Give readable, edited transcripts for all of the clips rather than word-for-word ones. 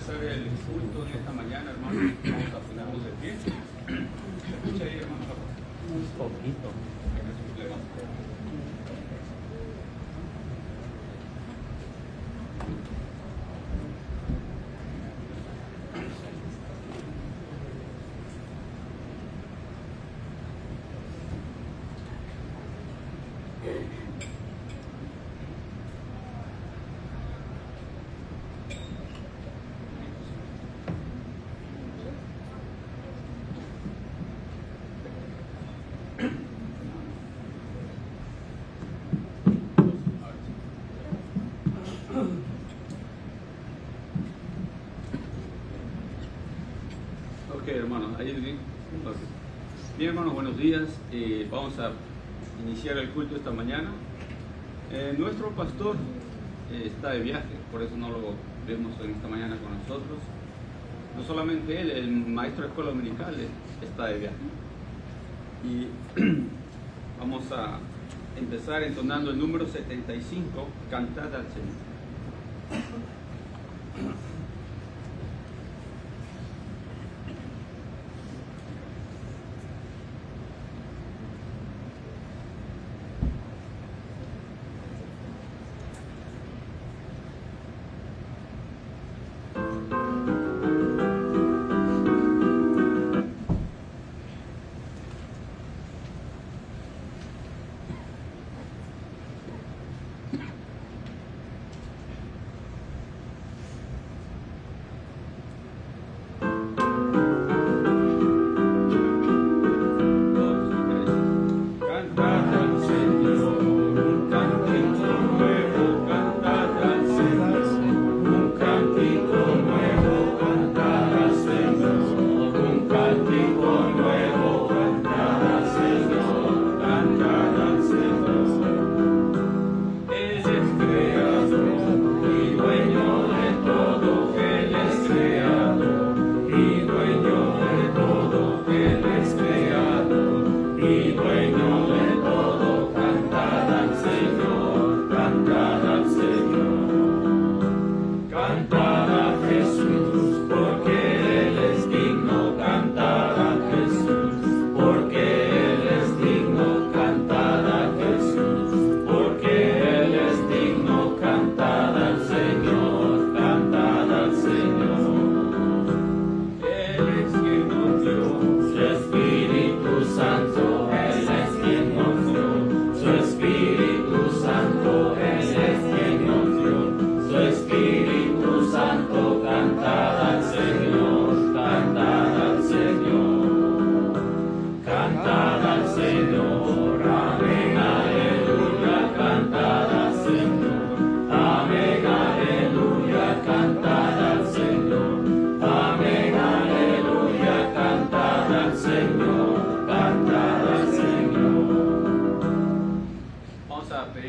empezar el culto de esta mañana, hermanos. Vamos a ponernos de pie. ¿Se escucha ahí, hermano? Un poquito. Ok, hermanos, ahí bien. Bien, hermanos, buenos días. Vamos a iniciar el culto esta mañana. Nuestro pastor está de viaje, por eso no lo vemos en esta mañana con nosotros. No solamente él, el maestro de escuela dominical está de viaje. Y vamos a empezar entonando el número 75, Cantad al Señor.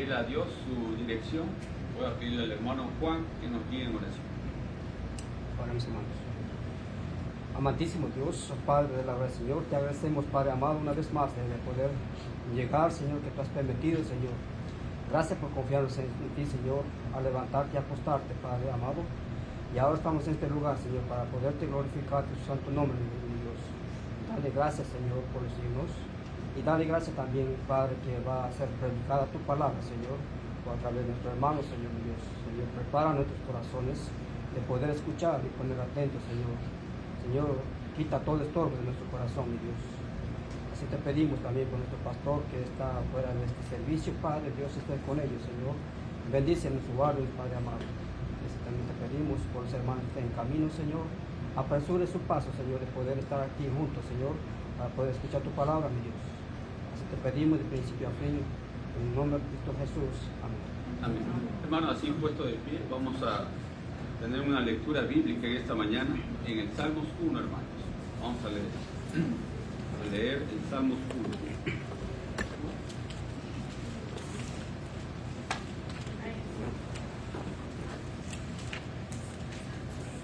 A Dios su dirección. Voy a pedirle al hermano Juan que nos guíe en oración. Oremos, hermanos. Amantísimo Dios, Padre de la verdad, Señor, te agradecemos, Padre amado, una vez más de poder llegar, Señor, que tú has permitido, Señor. Gracias por confiarnos en ti, Señor, a levantarte y acostarte, Padre amado. Y ahora estamos en este lugar, Señor, para poderte glorificar tu santo nombre, mi Dios. Dale gracias, Señor, por los signos. Y dale gracias también, Padre, que va a ser predicada tu palabra, Señor, por a través de nuestros hermanos, Señor, mi Dios. Señor, prepara nuestros corazones de poder escuchar y poner atentos, Señor. Señor, quita todo estorbo de nuestro corazón, mi Dios. Así te pedimos también por nuestro pastor que está fuera de este servicio, Padre. Dios esté con ellos, Señor. Bendice en su barrio, Padre amado. Así también te pedimos por los hermanos que estén en camino, Señor. Apresure su paso, Señor, de poder estar aquí juntos, Señor, para poder escuchar tu palabra, mi Dios. Así te pedimos de principio a fin, en el nombre de Cristo Jesús. Amén. Amén. Hermano, así puesto de pie, vamos a tener una lectura bíblica en esta mañana en el Salmos 1, hermanos. Vamos a leer el Salmos 1.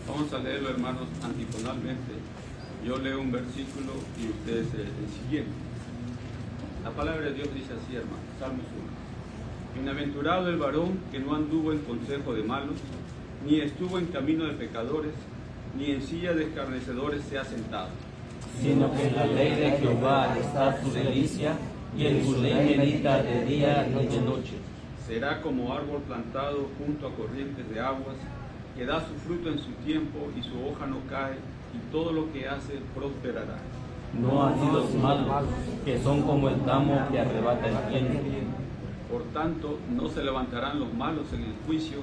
Vamos a leerlo, hermanos, antifonalmente. Yo leo un versículo y ustedes el siguiente. La palabra de Dios dice así, hermanos, Salmos 1. Bienaventurado el varón que no anduvo en consejo de malos, ni estuvo en camino de pecadores, ni en silla de escarnecedores se ha sentado. Sino que en la ley de Jehová está su delicia, y en su ley medita de día y de noche. Será como árbol plantado junto a corrientes de aguas, que da su fruto en su tiempo y su hoja no cae, y todo lo que hace prosperará. No así los malos, que son como el tamo que arrebata el viento. Por tanto, no se levantarán los malos en el juicio,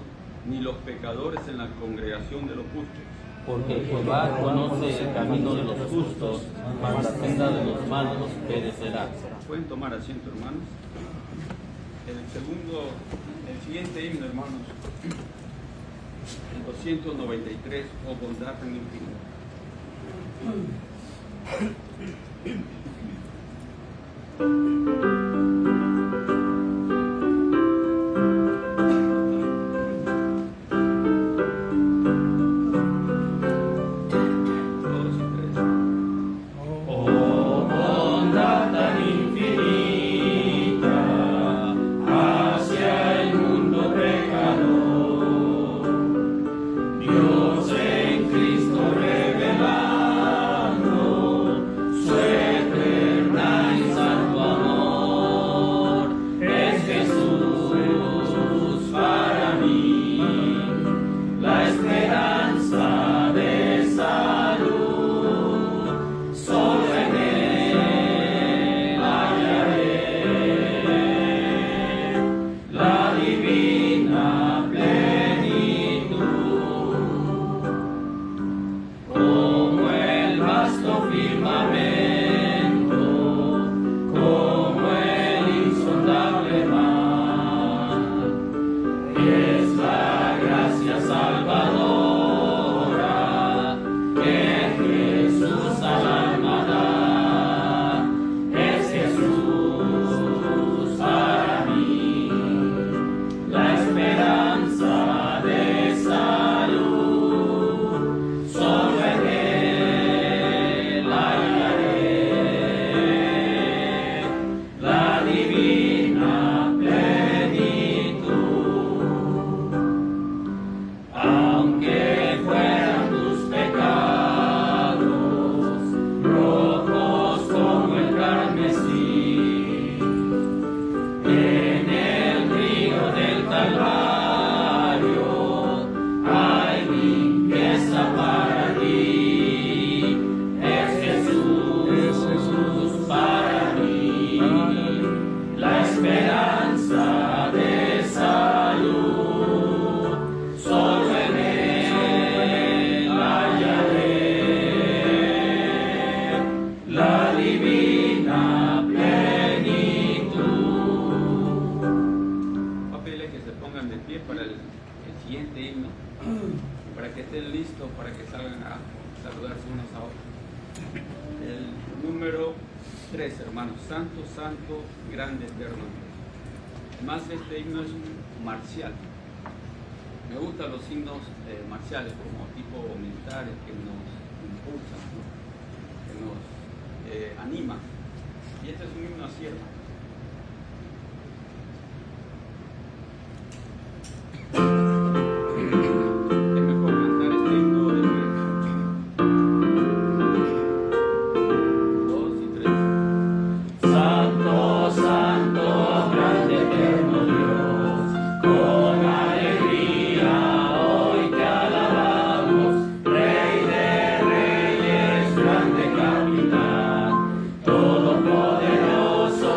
ni los pecadores en la congregación de los justos. Porque Jehová conoce el camino de los justos, mas la senda de los malos perecerá. Pueden tomar asiento, hermanos. El siguiente himno, hermanos, el 293, o bondad en el para que salgan a saludarse unos a otros. El número 3, hermanos. Santo, santo, grande, eterno Dios. Además, este himno es un marcial. Me gustan los himnos marciales, como tipo militares, que nos impulsan, ¿no? Que nos animan. Y este es un himno así, hermano. Todopoderoso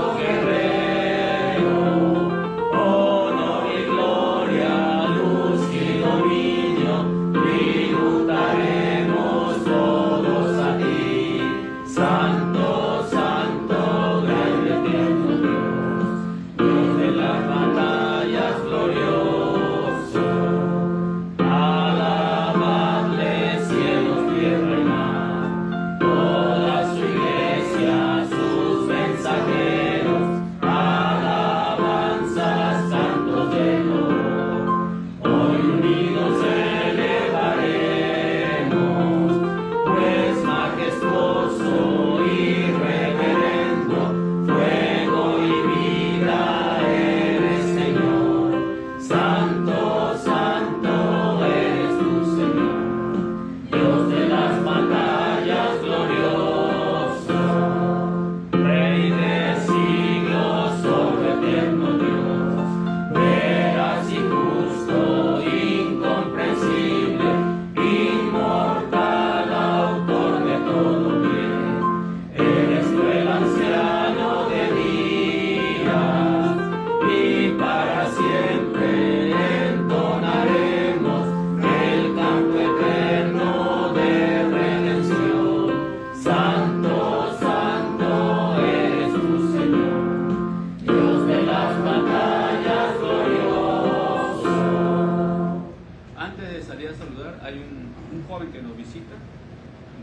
gustaría saludar. Hay un joven que nos visita.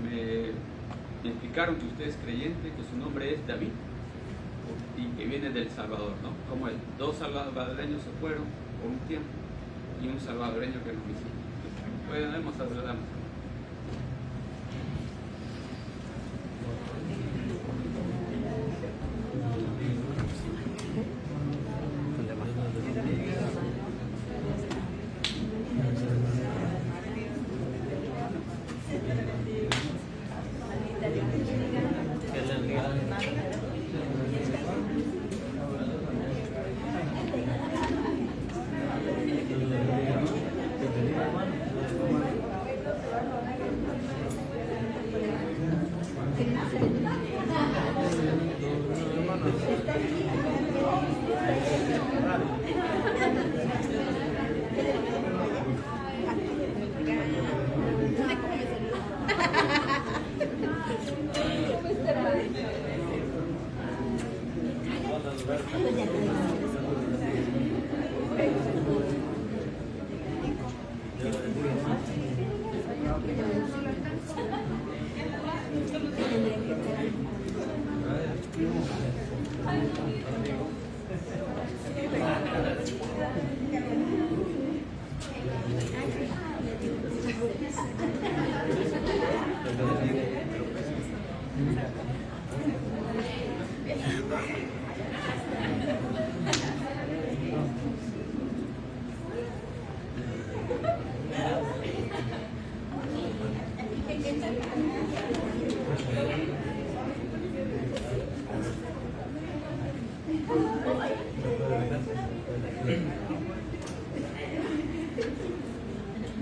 Me explicaron que usted es creyente, que su nombre es David y que viene del Salvador, ¿no? Como él. 2 salvadoreños se fueron por un tiempo y un salvadoreño que nos visita. Podemos saludar.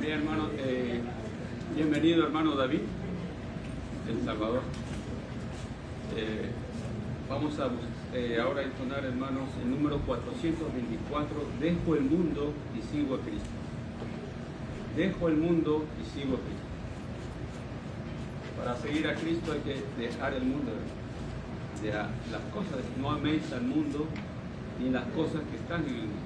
Bien, hermano, bienvenido, hermano David, El Salvador. Vamos a ahora entonar, hermanos, el número 424, Dejo el mundo y sigo a Cristo. Dejo el mundo y sigo a Cristo. Para seguir a Cristo hay que dejar el mundo, de las cosas. No améis al mundo ni las cosas que están en el mundo.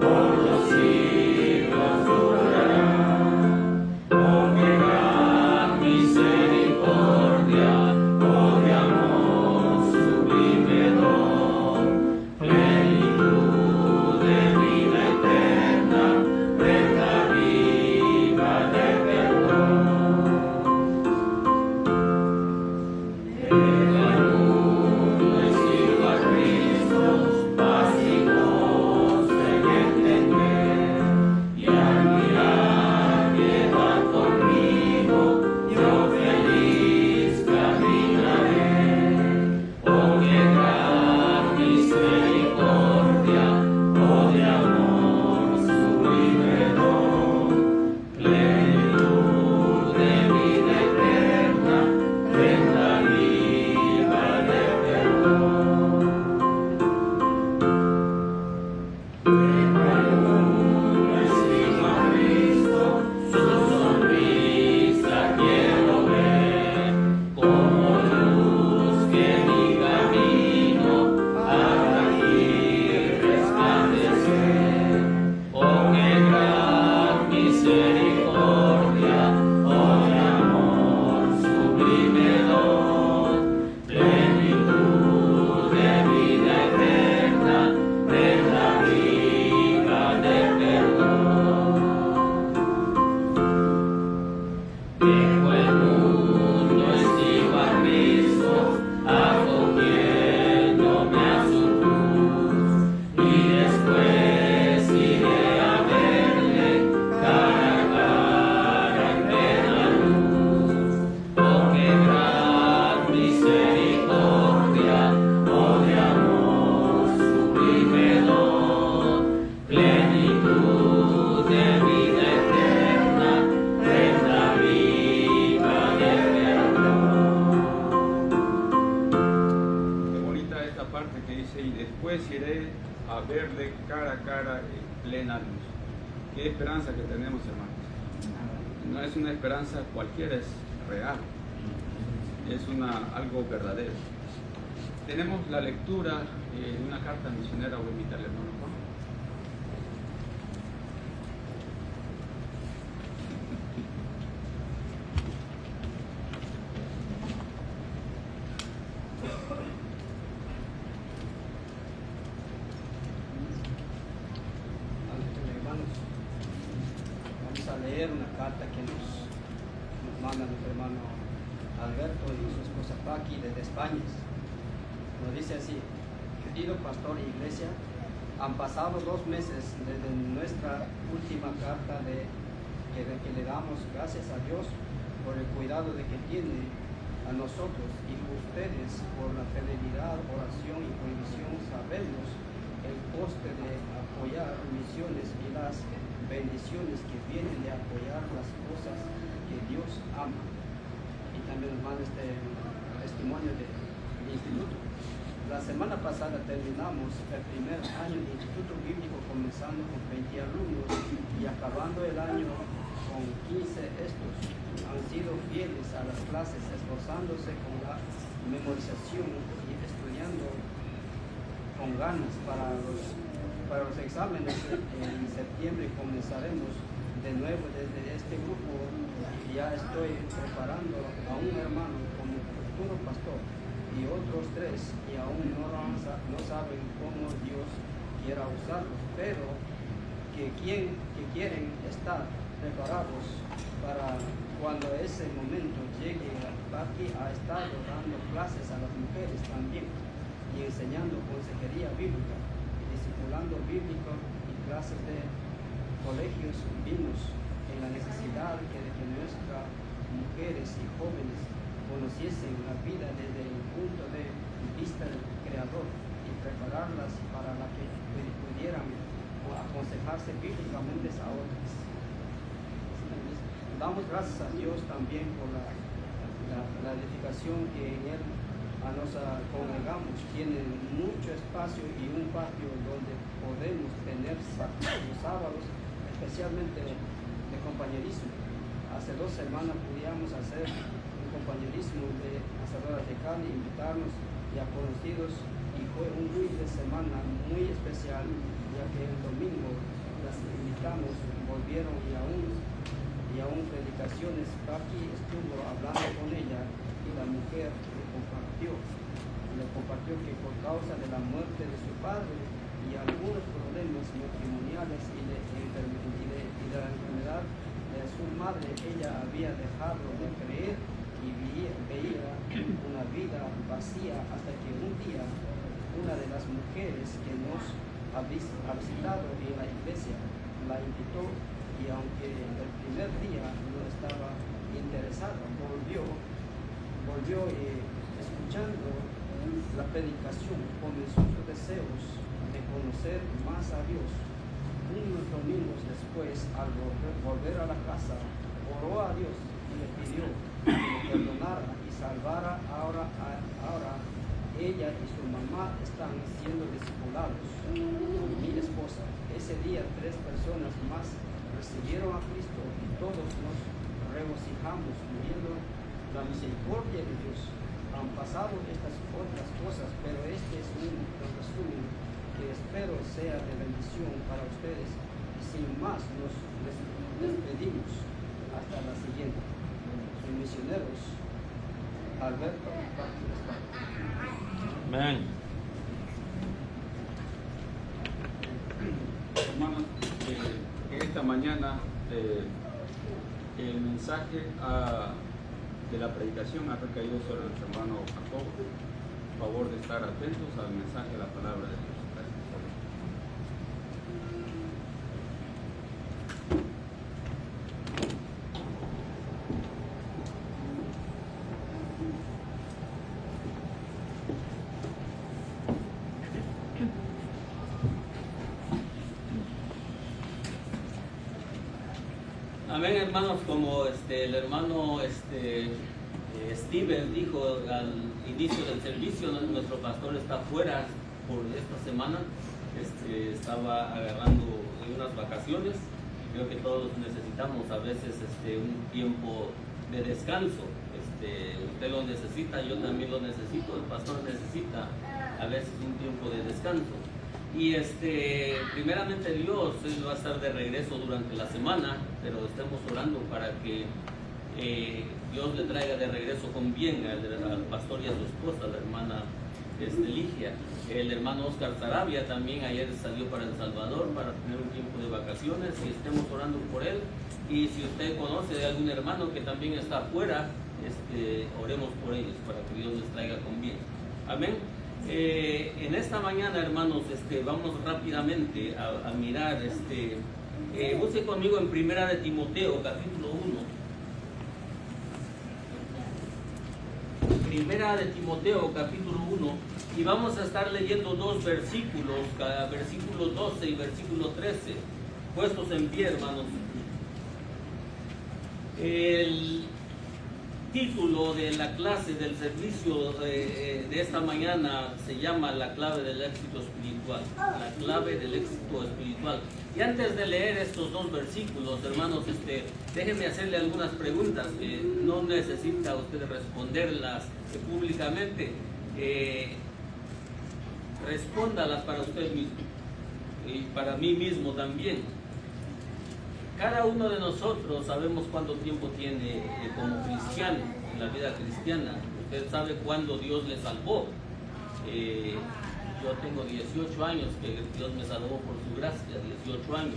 Por los siglos durará. a verle cara a cara en plena luz. Qué esperanza que tenemos, hermanos. No es una esperanza cualquiera, es real. Es algo verdadero. Tenemos la lectura de una carta misionera. Voy a invitar al hermano Juan. Hermanos, vamos a leer una carta que nos manda nuestro hermano Alberto y su esposa Paqui desde España. Nos dice así: querido pastor e iglesia, han pasado 2 meses desde nuestra última carta de que le damos gracias a Dios por el cuidado de que tiene a nosotros y ustedes por la fidelidad, oración y provisión. Sabemos el coste de apoyar misiones y las bendiciones que vienen de apoyar las cosas que Dios ama. Y también nos manda este testimonio del instituto. La semana pasada terminamos el primer año de Instituto Bíblico, comenzando con 20 alumnos y acabando el año con 15. Estos han sido fieles a las clases, esforzándose con la memorización y estudiando con ganas para los exámenes. En septiembre comenzaremos de nuevo desde este grupo. Ya estoy preparando a un hermano como futuro pastor y otros 3 y aún no saben cómo Dios quiera usarlos, pero que quieren estar preparados para cuando ese momento llegue. Paqui ha estado dando clases a las mujeres también y enseñando consejería bíblica, discipulando bíblico y clases de colegios. Vimos en la necesidad de que nuestras mujeres y jóvenes conociesen la vida desde el punto de vista del Creador y prepararlas para la que pudieran aconsejarse bíblicamente a otras. Damos gracias a Dios también por la edificación que en Él nos congregamos. Tiene mucho espacio y un patio donde podemos tener los sábados, especialmente de compañerismo. Hace 2 semanas pudimos hacer un compañerismo de asadoras de carne, invitarnos ya conocidos, y fue un fin de semana muy especial, ya que el domingo las invitamos, volvieron y aún predicaciones. Paqui estuvo hablando con ella y la mujer le compartió que por causa de la muerte de su padre y algunos problemas matrimoniales y de la enfermedad de su madre, ella había dejado de creer y veía una vida vacía, hasta que un día una de las mujeres que nos ha visitado en la iglesia la invitó, y aunque el primer día no estaba interesada, volvió escuchando la predicación, comenzó sus deseos de conocer más a Dios. Unos domingos después, al volver a la casa, oró a Dios y le pidió que le perdonara y salvara. Ahora ella y su mamá están siendo discipulados por mi esposa. Ese día 3 personas más recibieron a Cristo y todos nos regocijamos viendo la misericordia de Dios. Han pasado estas otras cosas, pero este es un resumen que espero sea de bendición para ustedes. Y sin más, nos despedimos hasta la siguiente. Sus misioneros, Alberto. Amén. Hermanos, esta mañana el mensaje de la predicación ha recaído sobre nuestro hermano Jacobo. Por favor de estar atentos al mensaje de la palabra de Dios. Amén, hermanos. Como el hermano Steven dijo al inicio del servicio, nuestro pastor está fuera por esta semana. estaba agarrando unas vacaciones. Creo que todos necesitamos a veces un tiempo de descanso. Usted lo necesita, yo también lo necesito, el pastor necesita a veces un tiempo de descanso. Y primeramente Dios, Él va a estar de regreso durante la semana, pero estemos orando para que Dios le traiga de regreso con bien al pastor y a su esposa, la hermana Ligia. El hermano Oscar Sarabia también ayer salió para El Salvador para tener un tiempo de vacaciones, y estemos orando por él. Y si usted conoce de algún hermano que también está afuera, oremos por ellos para que Dios les traiga con bien. Amén. En esta mañana, hermanos, vamos rápidamente a mirar, busque conmigo en Primera de Timoteo, capítulo 1. Primera de Timoteo, capítulo 1, y vamos a estar leyendo dos versículos, versículo 12 y versículo 13, puestos en pie, hermanos. El título de la clase del servicio de esta mañana se llama La clave del éxito espiritual. La clave del éxito espiritual. Y antes de leer estos dos versículos, hermanos, déjenme hacerle algunas preguntas que no necesita usted responderlas públicamente. Respóndalas para usted mismo y para mí mismo también. Cada uno de nosotros sabemos cuánto tiempo tiene como cristiano, en la vida cristiana. Usted sabe cuándo Dios le salvó. Yo tengo 18 años que Dios me salvó por su gracia, 18 años.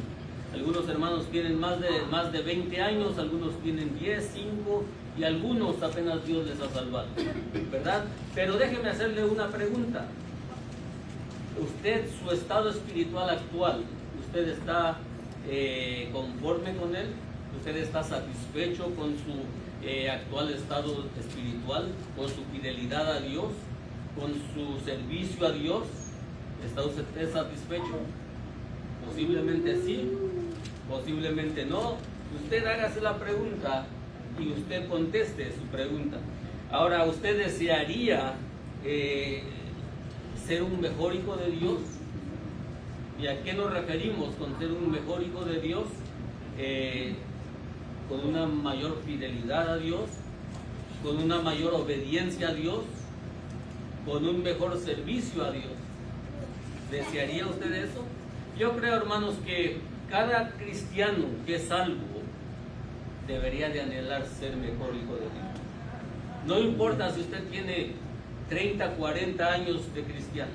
Algunos hermanos tienen más de 20 años, algunos tienen 10, 5 y algunos apenas Dios les ha salvado, ¿verdad? Pero déjeme hacerle una pregunta. Usted, su estado espiritual actual, ¿usted está conforme con él? ¿Usted está satisfecho con su actual estado espiritual, con su fidelidad a Dios, con su servicio a Dios? ¿Está usted satisfecho? Posiblemente sí, posiblemente no. Usted hágase la pregunta y usted conteste su pregunta. Ahora, ¿usted desearía ser un mejor hijo de Dios? ¿Y a qué nos referimos con ser un mejor hijo de Dios? Con una mayor fidelidad a Dios, con una mayor obediencia a Dios, con un mejor servicio a Dios. ¿Desearía usted eso? Yo creo, hermanos, que cada cristiano que es salvo debería de anhelar ser mejor hijo de Dios. No importa si usted tiene 30, 40 años de cristiano.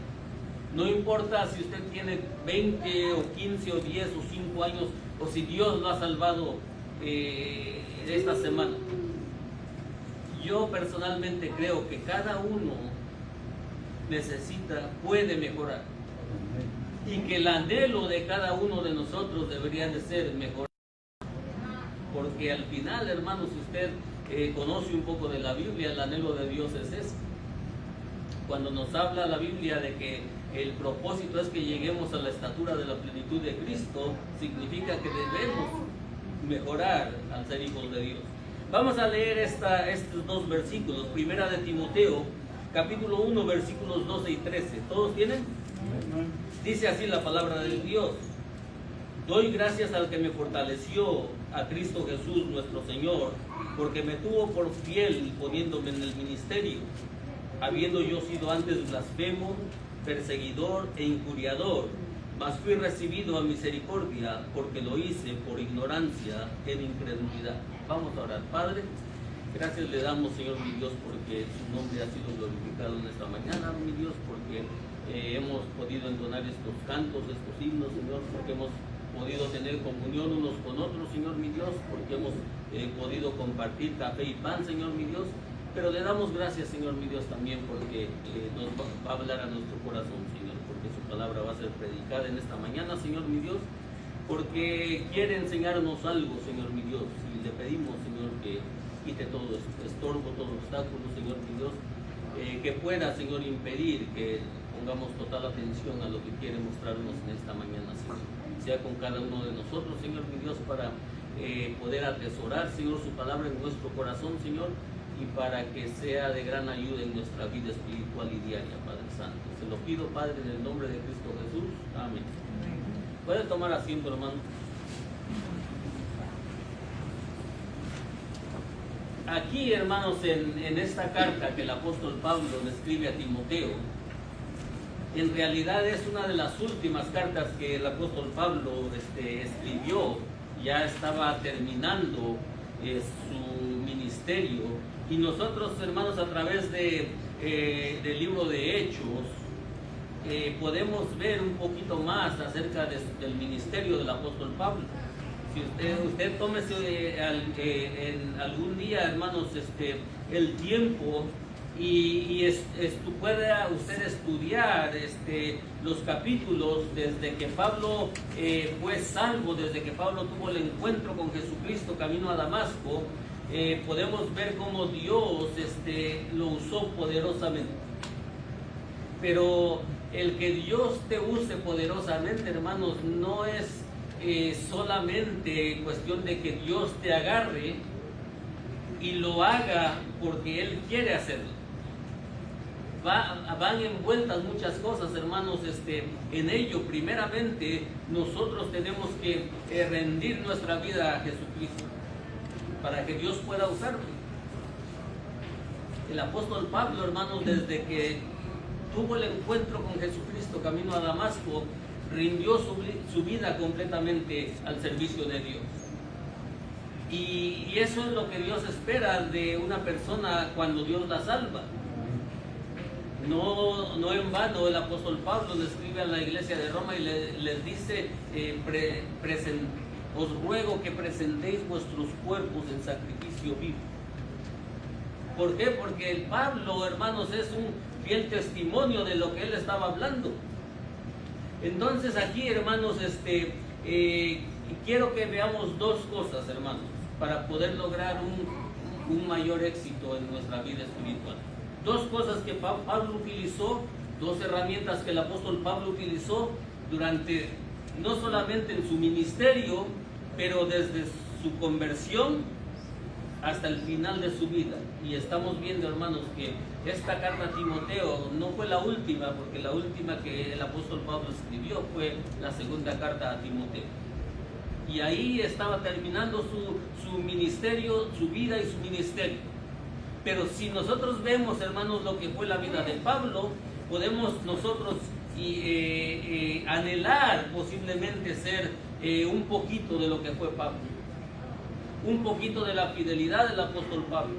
No importa si usted tiene 20 o 15 o 10 o 5 años, o si Dios lo ha salvado esta semana. Yo personalmente creo que cada uno puede mejorar. Y que el anhelo de cada uno de nosotros debería de ser mejorar. Porque al final, hermanos, si usted conoce un poco de la Biblia, el anhelo de Dios es ese. Cuando nos habla la Biblia de que el propósito es que lleguemos a la estatura de la plenitud de Cristo, significa que debemos mejorar al ser hijos de Dios. Vamos a leer estos dos versículos. Primera de Timoteo, capítulo 1, versículos 12 y 13. ¿Todos tienen? Dice así la palabra de Dios: doy gracias al que me fortaleció, a Cristo Jesús nuestro Señor, porque me tuvo por fiel poniéndome en el ministerio, habiendo yo sido antes blasfemo, perseguidor e injuriador, mas fui recibido a misericordia, porque lo hice por ignorancia en incredulidad. Vamos a orar. Padre, gracias le damos, Señor mi Dios, porque su nombre ha sido glorificado en esta mañana, mi Dios, porque hemos podido entonar estos cantos, estos himnos, Señor, porque hemos podido tener comunión unos con otros, Señor mi Dios, porque hemos podido compartir café y pan, Señor mi Dios. Pero le damos gracias, Señor mi Dios, también porque nos va a hablar a nuestro corazón, Señor, porque su palabra va a ser predicada en esta mañana, Señor mi Dios, porque quiere enseñarnos algo, Señor mi Dios, y le pedimos, Señor, que quite todo estorbo, todo obstáculo, Señor mi Dios, que pueda, Señor, impedir que pongamos total atención a lo que quiere mostrarnos en esta mañana, Señor. Sea con cada uno de nosotros, Señor mi Dios, para poder atesorar, Señor, su palabra en nuestro corazón, Señor, y para que sea de gran ayuda en nuestra vida espiritual y diaria, Padre Santo. Se lo pido, Padre, en el nombre de Cristo Jesús. Amén. Puede tomar asiento, hermano. Aquí, hermanos, en esta carta que el apóstol Pablo le escribe a Timoteo, en realidad es una de las últimas cartas que el apóstol Pablo escribió. Ya estaba terminando su ministerio, y nosotros, hermanos, a través del libro de Hechos podemos ver un poquito más acerca del ministerio del apóstol Pablo. Si usted tómese en algún día, hermanos, el tiempo y pueda usted estudiar los capítulos desde que Pablo fue salvo, desde que Pablo tuvo el encuentro con Jesucristo camino a Damasco. Podemos ver cómo Dios lo usó poderosamente. Pero el que Dios te use poderosamente, hermanos, no es solamente cuestión de que Dios te agarre y lo haga porque Él quiere hacerlo. Van envueltas muchas cosas, hermanos, en ello. Primeramente, nosotros tenemos que rendir nuestra vida a Jesucristo para que Dios pueda usarlo. El apóstol Pablo, hermanos, desde que tuvo el encuentro con Jesucristo camino a Damasco, rindió su vida completamente al servicio de Dios. Y eso es lo que Dios espera de una persona cuando Dios la salva. No en vano el apóstol Pablo le escribe a la iglesia de Roma y les dice, os ruego que presentéis vuestros cuerpos en sacrificio vivo. ¿Por qué? Porque el Pablo, hermanos, es un fiel testimonio de lo que él estaba hablando. Entonces aquí, hermanos, quiero que veamos dos cosas, hermanos, para poder lograr un mayor éxito en nuestra vida espiritual. Dos cosas que Pablo utilizó, dos herramientas que el apóstol Pablo utilizó durante, no solamente en su ministerio, pero desde su conversión hasta el final de su vida. Y estamos viendo, hermanos, que esta carta a Timoteo no fue la última, porque la última que el apóstol Pablo escribió fue la segunda carta a Timoteo. Y ahí estaba terminando su ministerio, su vida y su ministerio. Pero si nosotros vemos, hermanos, lo que fue la vida de Pablo, podemos nosotros anhelar posiblemente ser un poquito de lo que fue Pablo. Un poquito de la fidelidad del apóstol Pablo.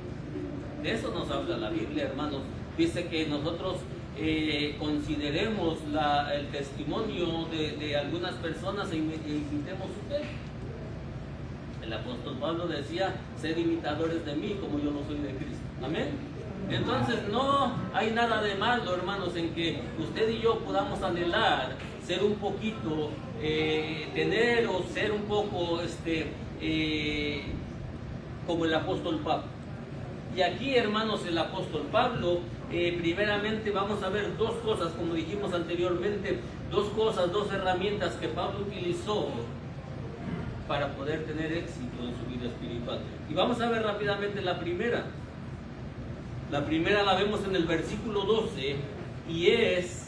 De eso nos habla la Biblia, hermanos. Dice que nosotros consideremos el testimonio de algunas personas e imitemos su fe. El apóstol Pablo decía, sed imitadores de mí como yo no soy de Cristo. Amén. Entonces no hay nada de malo, hermanos, en que usted y yo podamos anhelar ser un poquito, tener o ser un poco como el apóstol Pablo. Y aquí, hermanos, el apóstol Pablo, primeramente vamos a ver dos cosas, como dijimos anteriormente, dos herramientas que Pablo utilizó para poder tener éxito en su vida espiritual. Y vamos a ver rápidamente la primera. La primera la vemos en el versículo 12 y es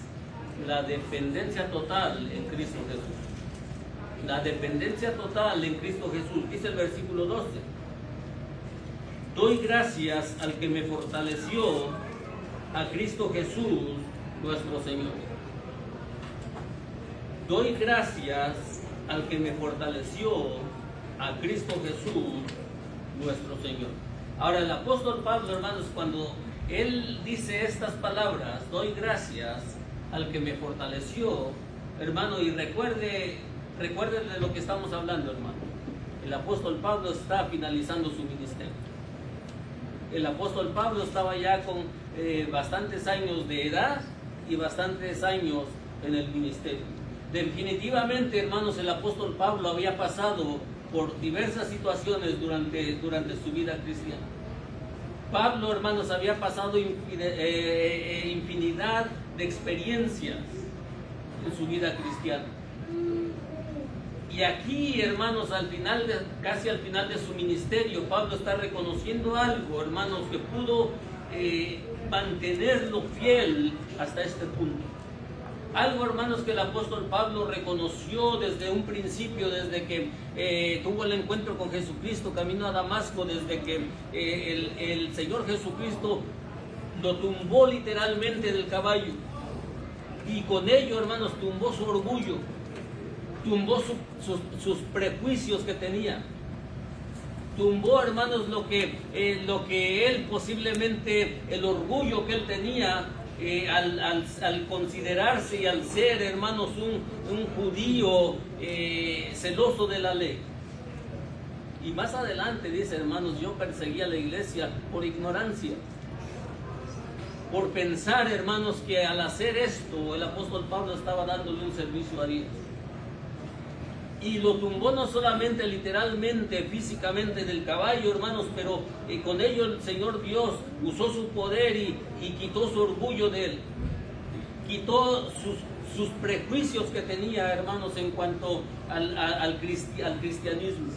la dependencia total en Cristo Jesús. La dependencia total en Cristo Jesús. Dice el versículo 12. Doy gracias al que me fortaleció, a Cristo Jesús, nuestro Señor. Doy gracias al que me fortaleció, a Cristo Jesús, nuestro Señor. Ahora el apóstol Pablo, hermanos, cuando él dice estas palabras, doy gracias al que me fortaleció, hermano, y recuerde de lo que estamos hablando, hermano. El apóstol Pablo está finalizando su ministerio. El apóstol Pablo estaba ya con bastantes años de edad y bastantes años en el ministerio. Definitivamente, hermanos, el apóstol Pablo había pasado por diversas situaciones durante su vida cristiana. Pablo, hermanos, había pasado infinidad de experiencias en su vida cristiana. Y aquí, hermanos, casi al final de su ministerio, Pablo está reconociendo algo, hermanos, que pudo mantenerlo fiel hasta este punto. Algo, hermanos, que el apóstol Pablo reconoció desde un principio, desde que tuvo el encuentro con Jesucristo camino a Damasco, desde que el Señor Jesucristo lo tumbó literalmente del caballo. Y con ello, hermanos, tumbó su orgullo, tumbó sus prejuicios que tenía. Tumbó, hermanos, lo que él posiblemente, el orgullo que él tenía al considerarse y al ser, hermanos, un judío celoso de la ley. Y más adelante dice, hermanos, yo perseguía la iglesia por ignorancia, por pensar, hermanos, que al hacer esto el apóstol Pablo estaba dándole un servicio a Dios. Y lo tumbó no solamente literalmente, físicamente del caballo, hermanos, pero con ello el Señor Dios usó su poder y quitó su orgullo de él. Quitó sus prejuicios que tenía, hermanos, en cuanto al cristianismo.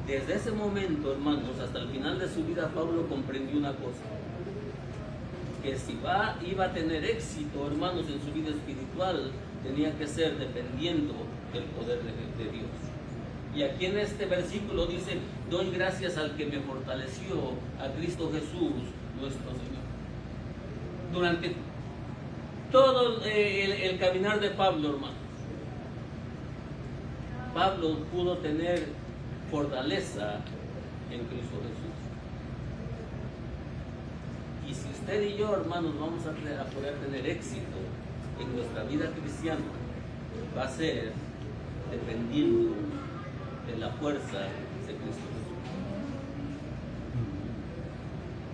Desde ese momento, hermanos, hasta el final de su vida, Pablo comprendió una cosa: que si iba a tener éxito, hermanos, en su vida espiritual, tenía que ser dependiendo del poder de Dios. Y aquí en este versículo dice: doy gracias al que me fortaleció, a Cristo Jesús, nuestro Señor. Durante todo el caminar de Pablo, hermanos, Pablo pudo tener fortaleza en Cristo Jesús. Y si usted y yo, hermanos, vamos a poder tener éxito en nuestra vida cristiana, va a ser dependiendo de la fuerza de Cristo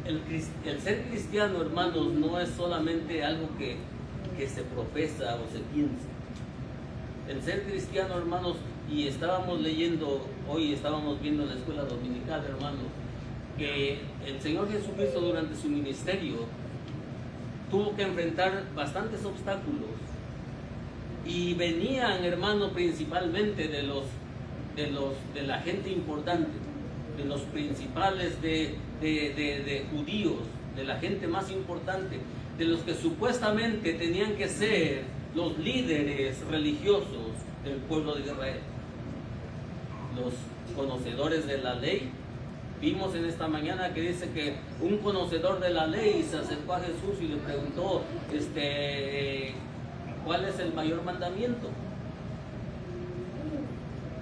Jesús. El ser cristiano, hermanos, no es solamente algo que se profesa o se piensa. El ser cristiano, hermanos, y estábamos leyendo, hoy estábamos viendo en la escuela dominical, hermanos, que el Señor Jesucristo durante su ministerio tuvo que enfrentar bastantes obstáculos, y venían, hermanos, principalmente de la gente importante, de los principales de judíos, de la gente más importante, de los que supuestamente tenían que ser los líderes religiosos del pueblo de Israel, los conocedores de la ley. Vimos en esta mañana que dice que un conocedor de la ley se acercó a Jesús y le preguntó, ¿cuál es el mayor mandamiento?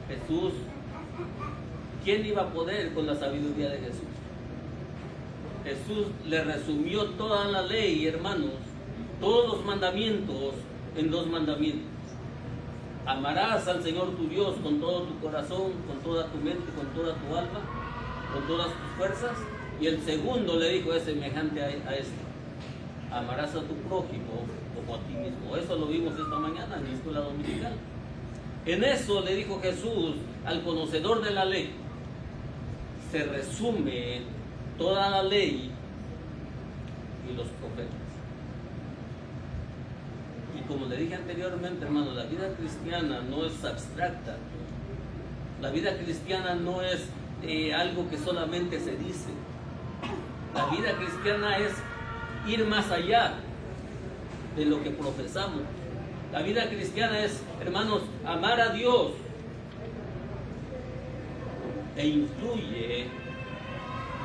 Jesús, ¿quién iba a poder con la sabiduría de Jesús? Jesús le resumió toda la ley, hermanos, todos los mandamientos en 2 mandamientos. Amarás al Señor tu Dios con todo tu corazón, con toda tu mente, con toda tu alma, con todas tus fuerzas. Y el segundo, le dijo, es semejante a este: amarás a tu prójimo como a ti mismo. Eso lo vimos esta mañana en la escuela dominical. En eso le dijo Jesús al conocedor de la ley: se resume toda la ley y los profetas. Y como le dije anteriormente, hermano, la vida cristiana no es abstracta. La vida cristiana no es algo que solamente se dice. La vida cristiana es ir más allá de lo que profesamos. La vida cristiana es, hermanos, amar a Dios, e incluye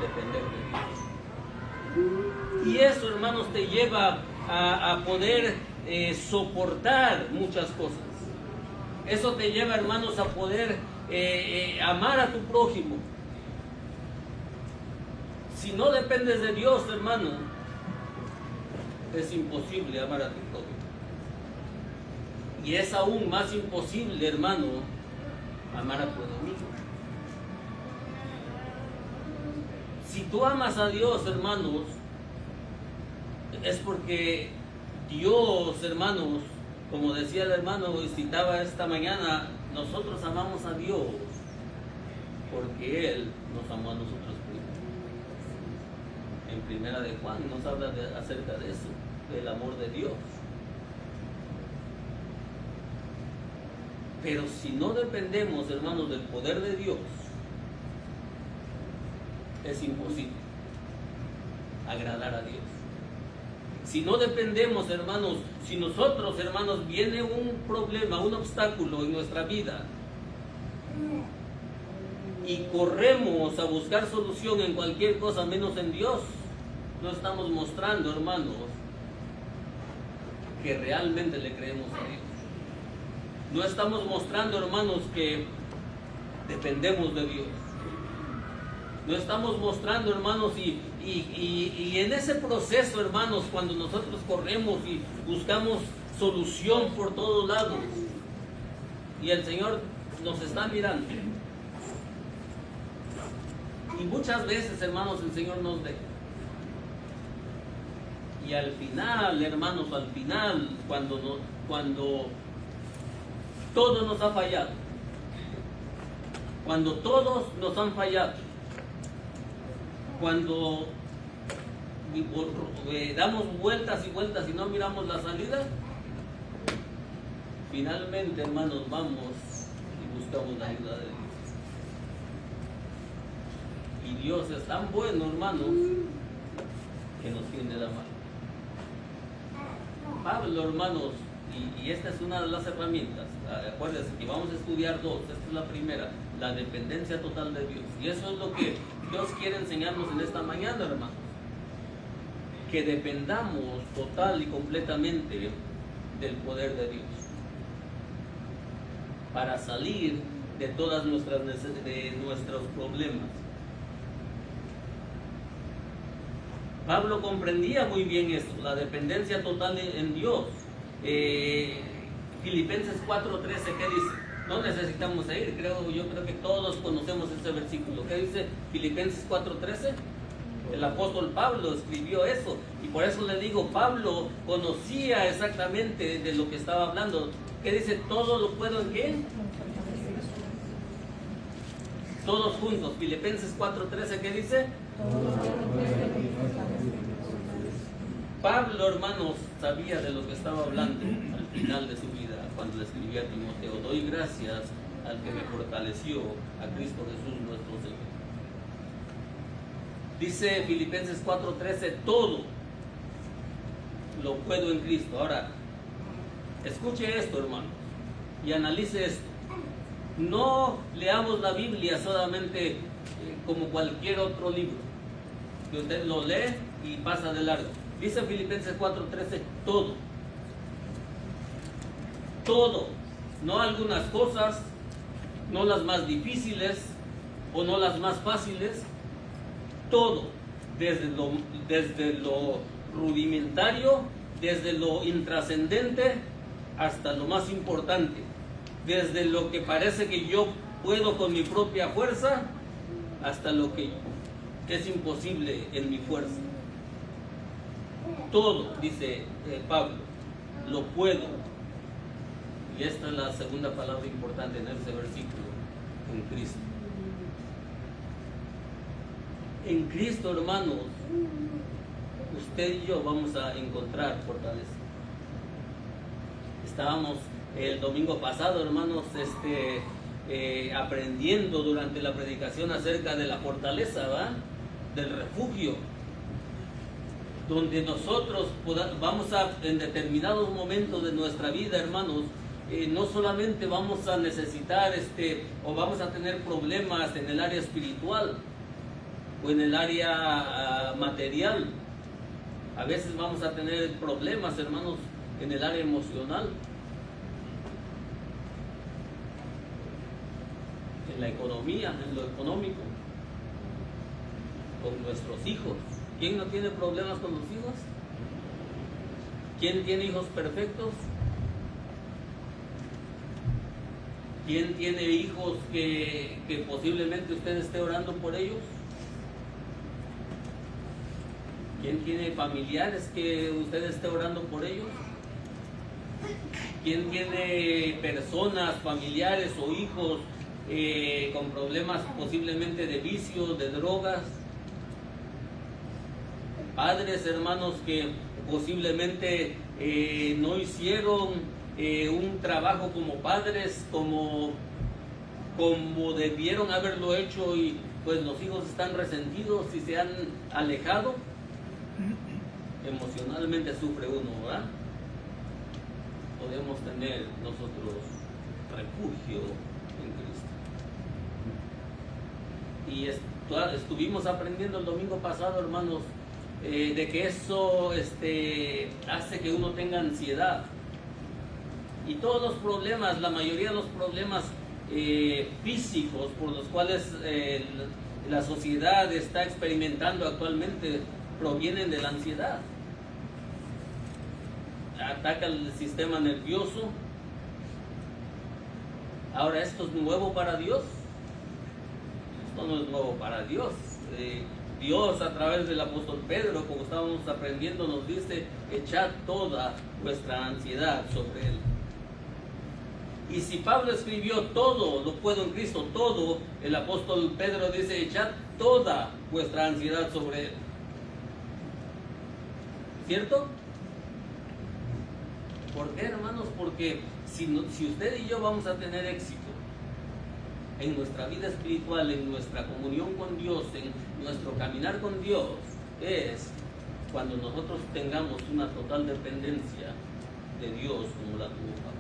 depender de Dios. Y eso, hermanos, te lleva a poder soportar muchas cosas. Eso te lleva, hermanos, a poder amar a tu prójimo. Si no dependes de Dios, hermano, es imposible amar a tu prójimo. Y es aún más imposible, hermano, amar a tu enemigo. Si tú amas a Dios, hermanos, es porque Dios, hermanos, como decía el hermano y citaba esta mañana, nosotros amamos a Dios porque Él nos amó a nosotros primero. En Primera de Juan nos habla acerca de eso, del amor de Dios. Pero si no dependemos, hermanos, del poder de Dios, es imposible agradar a Dios. Si no dependemos, hermanos, si nosotros, hermanos, viene un problema, un obstáculo en nuestra vida y corremos a buscar solución en cualquier cosa menos en Dios, no estamos mostrando, hermanos, que realmente le creemos a Dios. No estamos mostrando, hermanos, que dependemos de Dios. No estamos mostrando, hermanos, y en ese proceso, hermanos, cuando nosotros corremos y buscamos solución por todos lados, y el Señor nos está mirando, y muchas veces, hermanos, el Señor nos deja. Y al final, hermanos, al final, cuando todo nos ha fallado, cuando todos nos han fallado, cuando damos vueltas y vueltas y no miramos la salida, finalmente, hermanos, vamos y buscamos la ayuda de Dios. Y Dios es tan bueno, hermanos, que nos tiende la mano. Pablo, hermanos, y esta es una de las herramientas. Acuérdense que vamos a estudiar dos. Esta es la primera, la dependencia total de Dios. Y eso es lo que Dios quiere enseñarnos en esta mañana, hermanos. Que dependamos total y completamente del poder de Dios para salir de todas nuestros problemas. Pablo comprendía muy bien esto, la dependencia total en Dios. Filipenses 4:13, ¿qué dice? No necesitamos ir, yo creo que todos conocemos ese versículo. ¿Qué dice Filipenses 4:13? El apóstol Pablo escribió eso, y por eso le digo, Pablo conocía exactamente de lo que estaba hablando. ¿Qué dice? ¿Todo lo puedo en qué? Todos juntos, Filipenses 4:13, ¿qué dice? Pablo, hermanos, sabía de lo que estaba hablando al final de su vida, cuando le escribía a Timoteo: doy gracias al que me fortaleció, a Cristo Jesús nuestro Señor. Dice Filipenses 4:13, todo lo puedo en Cristo. Ahora, escuche esto, hermanos, y analice esto. No leamos la Biblia solamente como cualquier otro libro, que usted lo lee y pasa de largo. Dice Filipenses 4:13, todo. Todo. No algunas cosas, no las más difíciles o no las más fáciles. Todo. Desde lo rudimentario, desde lo intrascendente hasta lo más importante. Desde lo que parece que yo puedo con mi propia fuerza hasta lo que es imposible en mi fuerza. Todo, dice Pablo, lo puedo. Y esta es la segunda palabra importante en ese versículo: en Cristo. En Cristo, hermanos, usted y yo vamos a encontrar fortaleza. Estábamos el domingo pasado, hermanos, aprendiendo durante la predicación acerca de la fortaleza, ¿verdad? Del refugio, donde nosotros vamos a, en determinados momentos de nuestra vida, hermanos, no solamente vamos a necesitar o vamos a tener problemas en el área espiritual o en el área material. A veces vamos a tener problemas, hermanos, en el área emocional, en la economía, en lo económico, con nuestros hijos. ¿Quién no tiene problemas con los hijos? ¿Quién tiene hijos perfectos? ¿Quién tiene hijos que posiblemente usted esté orando por ellos? ¿Quién tiene familiares que usted esté orando por ellos? ¿Quién tiene personas, familiares o hijos con problemas posiblemente de vicios, de drogas? Padres, hermanos, que posiblemente no hicieron un trabajo como padres como debieron haberlo hecho, y pues los hijos están resentidos y se han alejado. Emocionalmente sufre uno, ¿verdad? Podemos tener nosotros refugio en Cristo. Y estuvimos aprendiendo el domingo pasado, hermanos, de que eso hace que uno tenga ansiedad. Y todos los problemas, la mayoría de los problemas físicos por los cuales la sociedad está experimentando actualmente provienen de la ansiedad. Ataca el sistema nervioso. Ahora, ¿esto es nuevo para Dios? Esto no es nuevo para Dios. Dios, a través del apóstol Pedro, como estábamos aprendiendo, nos dice: echad toda vuestra ansiedad sobre Él. Y si Pablo escribió todo lo puedo en Cristo, todo, el apóstol Pedro dice: echad toda vuestra ansiedad sobre Él. ¿Cierto? ¿Por qué, hermanos? Porque si usted y yo vamos a tener éxito en nuestra vida espiritual, en nuestra comunión con Dios, en nuestro caminar con Dios, es cuando nosotros tengamos una total dependencia de Dios como la tuvo Pablo.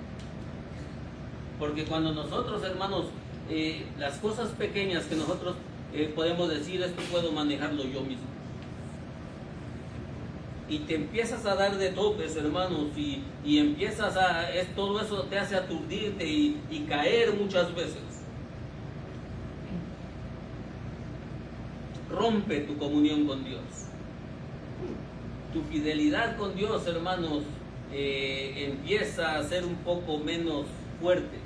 Porque cuando nosotros, hermanos, las cosas pequeñas que nosotros podemos decir: esto puedo manejarlo yo mismo, y te empiezas a dar de topes, hermanos, y empiezas todo eso te hace aturdirte y caer muchas veces. Rompe tu comunión con Dios. Tu fidelidad con Dios, hermanos, empieza a ser un poco menos fuerte.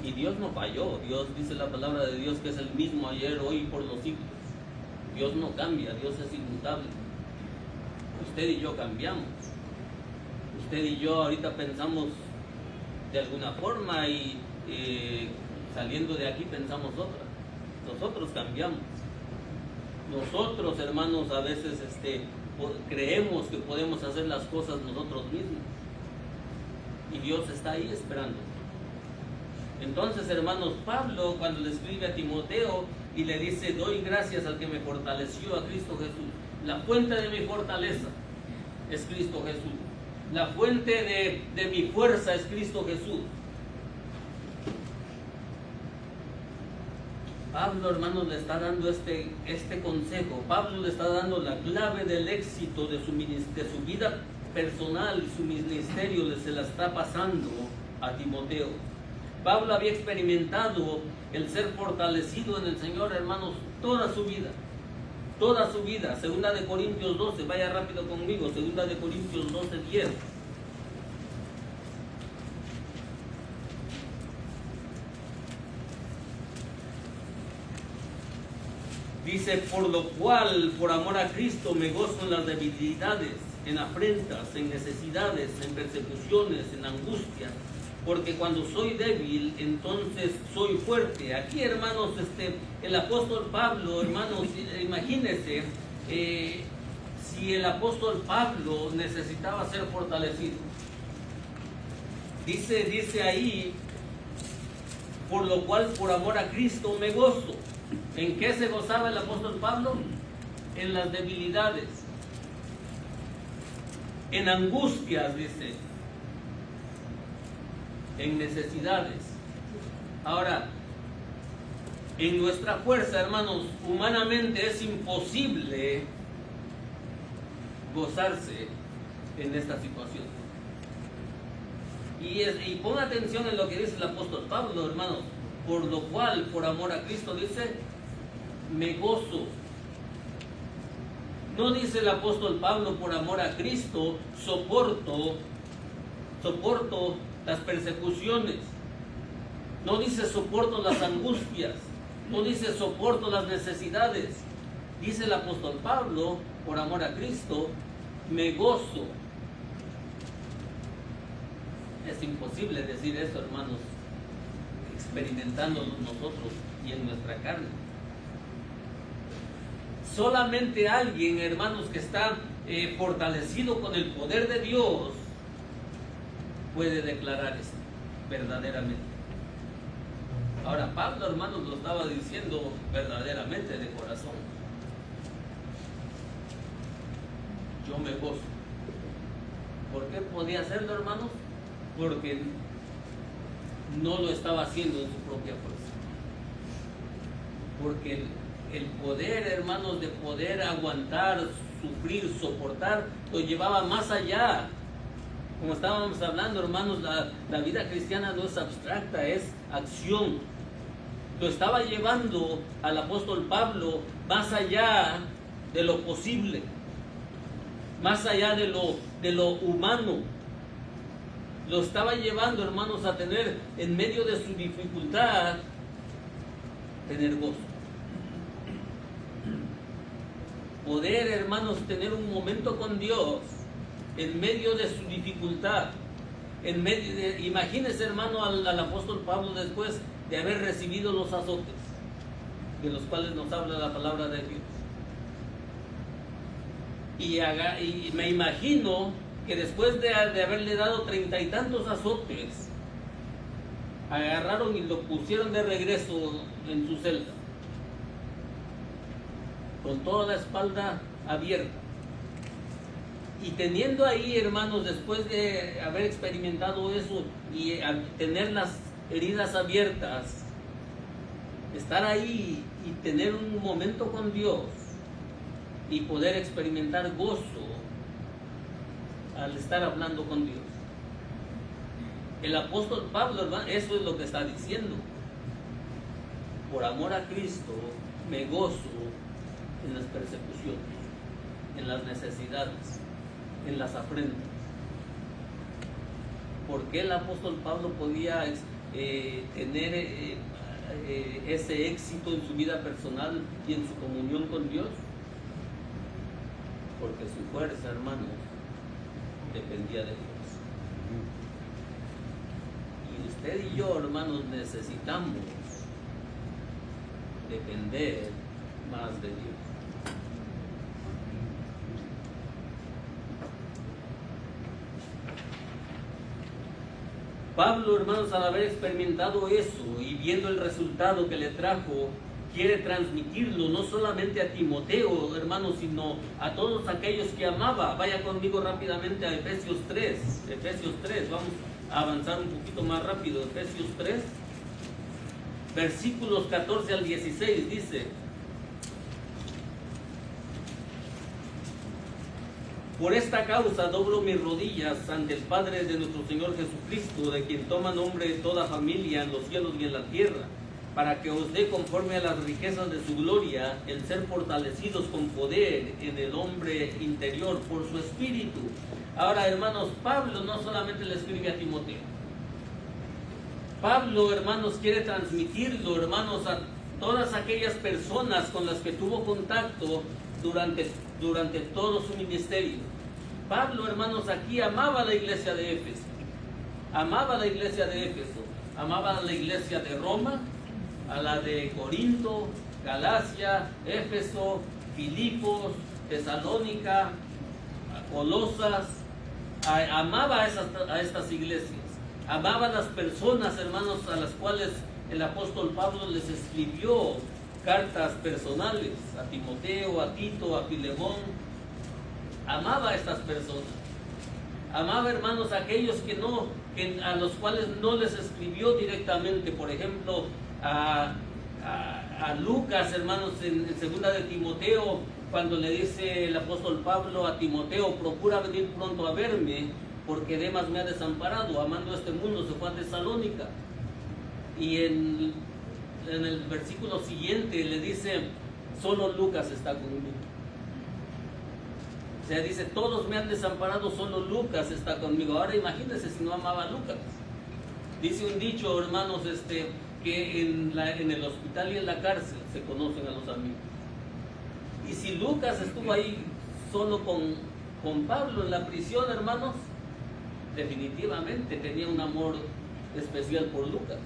Y Dios no falló. Dios, dice la palabra de Dios, que es el mismo ayer, hoy y por los siglos. Dios no cambia, Dios es inmutable. Usted y yo cambiamos. Usted y yo ahorita pensamos de alguna forma y saliendo de aquí pensamos otra. Nosotros cambiamos. Nosotros, hermanos, a veces creemos que podemos hacer las cosas nosotros mismos. Y Dios está ahí esperando. Entonces, hermanos, Pablo, cuando le escribe a Timoteo y le dice: doy gracias al que me fortaleció, a Cristo Jesús. La fuente de mi fortaleza es Cristo Jesús. La fuente de mi fuerza es Cristo Jesús. Pablo, hermanos, le está dando este consejo. Pablo le está dando la clave del éxito de su vida personal, su ministerio, se la está pasando a Timoteo. Pablo había experimentado el ser fortalecido en el Señor, hermanos, toda su vida. Toda su vida. Segunda de Corintios 12, vaya rápido conmigo. Segunda de Corintios 12, 10. Dice: por lo cual, por amor a Cristo, me gozo en las debilidades, en afrentas, en necesidades, en persecuciones, en angustias, porque cuando soy débil, entonces soy fuerte. Aquí, hermanos, el apóstol Pablo, hermanos, imagínense, si el apóstol Pablo necesitaba ser fortalecido. Dice ahí: por lo cual, por amor a Cristo, me gozo. ¿En qué se gozaba el apóstol Pablo? En las debilidades, en angustias, dice, en necesidades. Ahora, en nuestra fuerza, hermanos, humanamente es imposible gozarse en esta situación. Y ponga atención en lo que dice el apóstol Pablo, hermanos: por lo cual, por amor a Cristo, dice, me gozo. No dice el apóstol Pablo: por amor a Cristo, soporto las persecuciones. No dice: soporto las angustias. No dice: soporto las necesidades. Dice el apóstol Pablo: por amor a Cristo, me gozo. Es imposible decir eso, hermanos, experimentándolo nosotros y en nuestra carne. Solamente alguien, hermanos, que está fortalecido con el poder de Dios, puede declarar esto verdaderamente. Ahora Pablo, hermanos, lo estaba diciendo verdaderamente de corazón. Yo me gozo. ¿Por qué podía hacerlo, hermanos? Porque no lo estaba haciendo en su propia fuerza. Porque el poder, hermanos, de poder aguantar, sufrir, soportar, lo llevaba más allá. Como estábamos hablando, hermanos, la vida cristiana no es abstracta, es acción. Lo estaba llevando al apóstol Pablo más allá de lo posible, más allá de lo humano. Lo estaba llevando, hermanos, a tener, en medio de su dificultad, tener gozo. Poder, hermanos, tener un momento con Dios en medio de su dificultad. Imagínese, hermano, al apóstol Pablo después de haber recibido los azotes, de los cuales nos habla la palabra de Dios. Y me imagino que después de haberle dado 30 y tantos azotes, agarraron y lo pusieron de regreso en su celda, con toda la espalda abierta. Y teniendo ahí, hermanos, después de haber experimentado eso y tener las heridas abiertas, estar ahí y tener un momento con Dios y poder experimentar gozo al estar hablando con Dios. El apóstol Pablo, hermano, eso es lo que está diciendo. Por amor a Cristo me gozo en las persecuciones, en las necesidades, en las afrentas. ¿Por qué el apóstol Pablo podía tener ese éxito en su vida personal y en su comunión con Dios? Porque su fuerza, hermanos, dependía de Dios. Y usted y yo, hermanos, necesitamos depender más de Dios. Pablo, hermanos, al haber experimentado eso y viendo el resultado que le trajo, quiere transmitirlo no solamente a Timoteo, hermanos, sino a todos aquellos que amaba. Vaya conmigo rápidamente a Efesios 3. Efesios 3, vamos a avanzar un poquito más rápido. Efesios 3, versículos 14 al 16, dice: por esta causa doblo mis rodillas ante el Padre de nuestro Señor Jesucristo, de quien toma nombre toda familia en los cielos y en la tierra, para que os dé conforme a las riquezas de su gloria, el ser fortalecidos con poder en el hombre interior por su espíritu. Ahora, hermanos, Pablo no solamente le escribe a Timoteo. Pablo, hermanos, quiere transmitirlo, hermanos, a todas aquellas personas con las que tuvo contacto durante todo su ministerio. Pablo, hermanos, aquí amaba a la iglesia de Éfeso, amaba a la iglesia de Éfeso, amaba a la iglesia de Roma, a la de Corinto, Galacia, Éfeso, Filipos, Tesalónica, Colosas. Amaba a estas iglesias, amaba a las personas, hermanos, a las cuales el apóstol Pablo les escribió cartas personales, a Timoteo, a Tito, a Filemón. Amaba a estas personas. Amaba, hermanos, a aquellos a los cuales no les escribió directamente. Por ejemplo, a Lucas, hermanos, en segunda de Timoteo, cuando le dice el apóstol Pablo a Timoteo: procura venir pronto a verme, porque Demas me ha desamparado, amando este mundo se fue a Tesalónica. Y en el versículo siguiente le dice: solo Lucas está conmigo. O sea, dice: todos me han desamparado, solo Lucas está conmigo. Ahora imagínense si no amaba a Lucas. Dice un dicho, hermanos, que en el hospital y en la cárcel se conocen a los amigos. Y si Lucas estuvo ahí solo con Pablo en la prisión, hermanos, definitivamente tenía un amor especial por Lucas.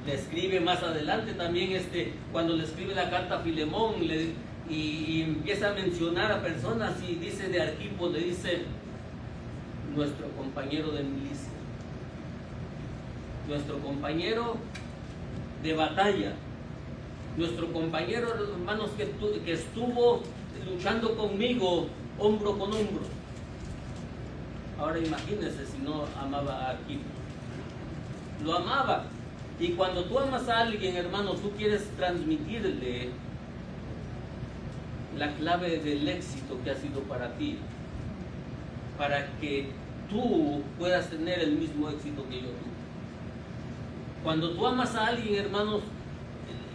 Le escribe más adelante también, cuando le escribe la carta a Filemón, y empieza a mencionar a personas, y dice de Arquipo, le dice: nuestro compañero de milicia, nuestro compañero de batalla, nuestro compañero, hermanos, que estuvo luchando conmigo hombro con hombro. Ahora imagínense si no amaba a Arquipo. Lo amaba. Y cuando tú amas a alguien, hermano, tú quieres transmitirle la clave del éxito que ha sido para ti, para que tú puedas tener el mismo éxito que yo tuve. Cuando tú amas a alguien, hermanos,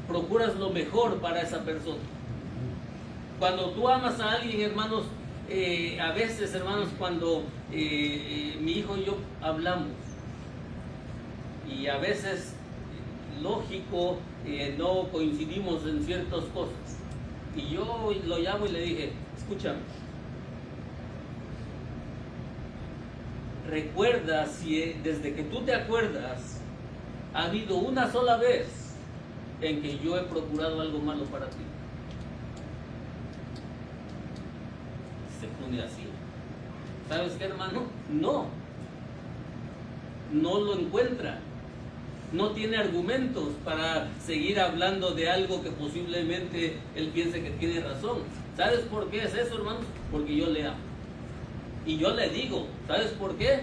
procuras lo mejor para esa persona. Cuando tú amas a alguien, hermanos, a veces, hermanos, cuando mi hijo y yo hablamos, y a veces, lógico, no coincidimos en ciertas cosas, y yo lo llamo y le dije: escúchame, recuerda, si desde que tú te acuerdas ha habido una sola vez en que yo he procurado algo malo para ti. Se pone así. ¿Sabes qué, hermano? No lo encuentra. No tiene argumentos para seguir hablando de algo que posiblemente él piense que tiene razón. ¿Sabes por qué es eso, hermano? Porque yo le amo. Y yo le digo: ¿sabes por qué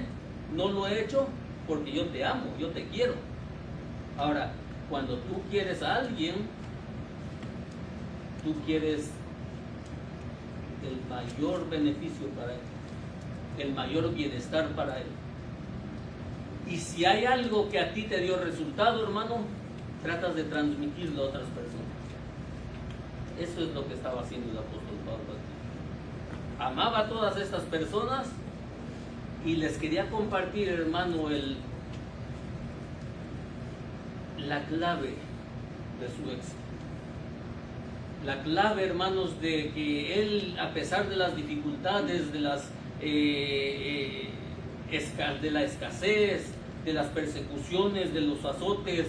no lo he hecho? Porque yo te amo, yo te quiero. Ahora, cuando tú quieres a alguien, tú quieres el mayor beneficio para él, el mayor bienestar para él. Y si hay algo que a ti te dio resultado, hermano, tratas de transmitirlo a otras personas. Eso es lo que estaba haciendo el apóstol Pablo aquí. Amaba a todas estas personas y les quería compartir, hermano, la clave de su éxito. La clave, hermanos, de que él, a pesar de las dificultades, de la escasez, de las persecuciones, de los azotes,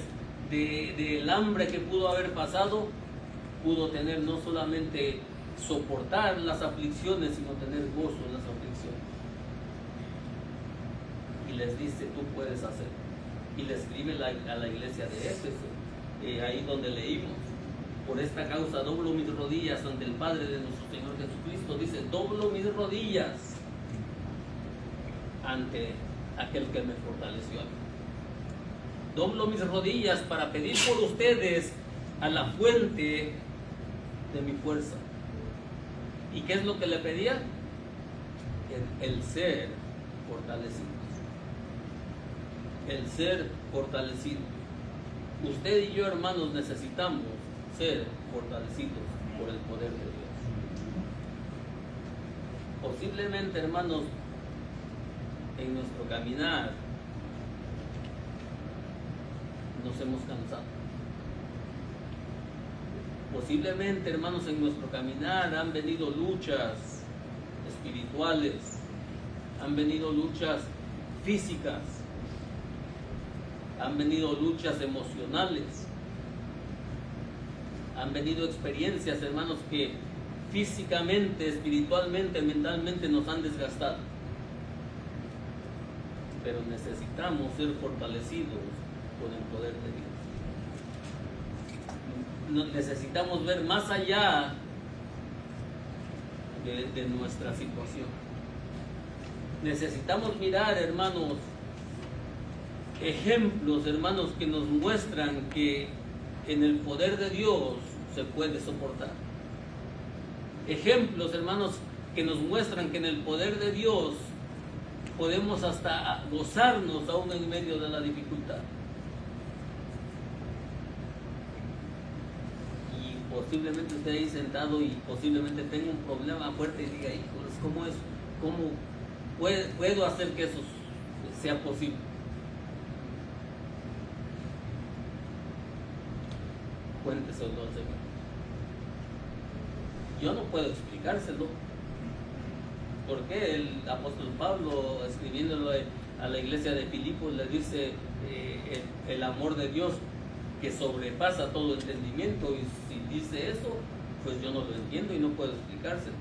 del hambre que pudo haber pasado, pudo tener no solamente soportar las aflicciones, sino tener gozo en las aflicciones. Y les dice: tú puedes hacer. Y le escribe a la iglesia de Éfeso, ahí donde leímos: por esta causa doblo mis rodillas ante el Padre de nuestro Señor Jesucristo. Dice: doblo mis rodillas ante aquel que me fortaleció a mí. Doblo mis rodillas para pedir por ustedes a la fuente de mi fuerza. ¿Y qué es lo que le pedía? El ser fortalecido. El ser fortalecido. Usted y yo, hermanos, necesitamos ser fortalecidos por el poder de Dios. Posiblemente, hermanos, en nuestro caminar nos hemos cansado. Posiblemente, hermanos, en nuestro caminar han venido luchas espirituales, han venido luchas físicas, han venido luchas emocionales, han venido experiencias, hermanos, que físicamente, espiritualmente, mentalmente nos han desgastado. Pero necesitamos ser fortalecidos con el poder de Dios. Necesitamos ver más allá de nuestra situación. Necesitamos mirar, hermanos, ejemplos, hermanos, que nos muestran que en el poder de Dios se puede soportar. Ejemplos, hermanos, que nos muestran que en el poder de Dios podemos hasta gozarnos aún en medio de la dificultad. Y posiblemente usted ahí sentado y posiblemente tenga un problema fuerte y diga: híjoles, ¿cómo es? ¿Cómo puedo hacer que eso sea posible? Cuénteselo al Señor. Yo no puedo explicárselo. Porque el apóstol Pablo, escribiéndolo a la iglesia de Filipos, le dice el amor de Dios que sobrepasa todo entendimiento? Y si dice eso, pues yo no lo entiendo y no puedo explicárselo.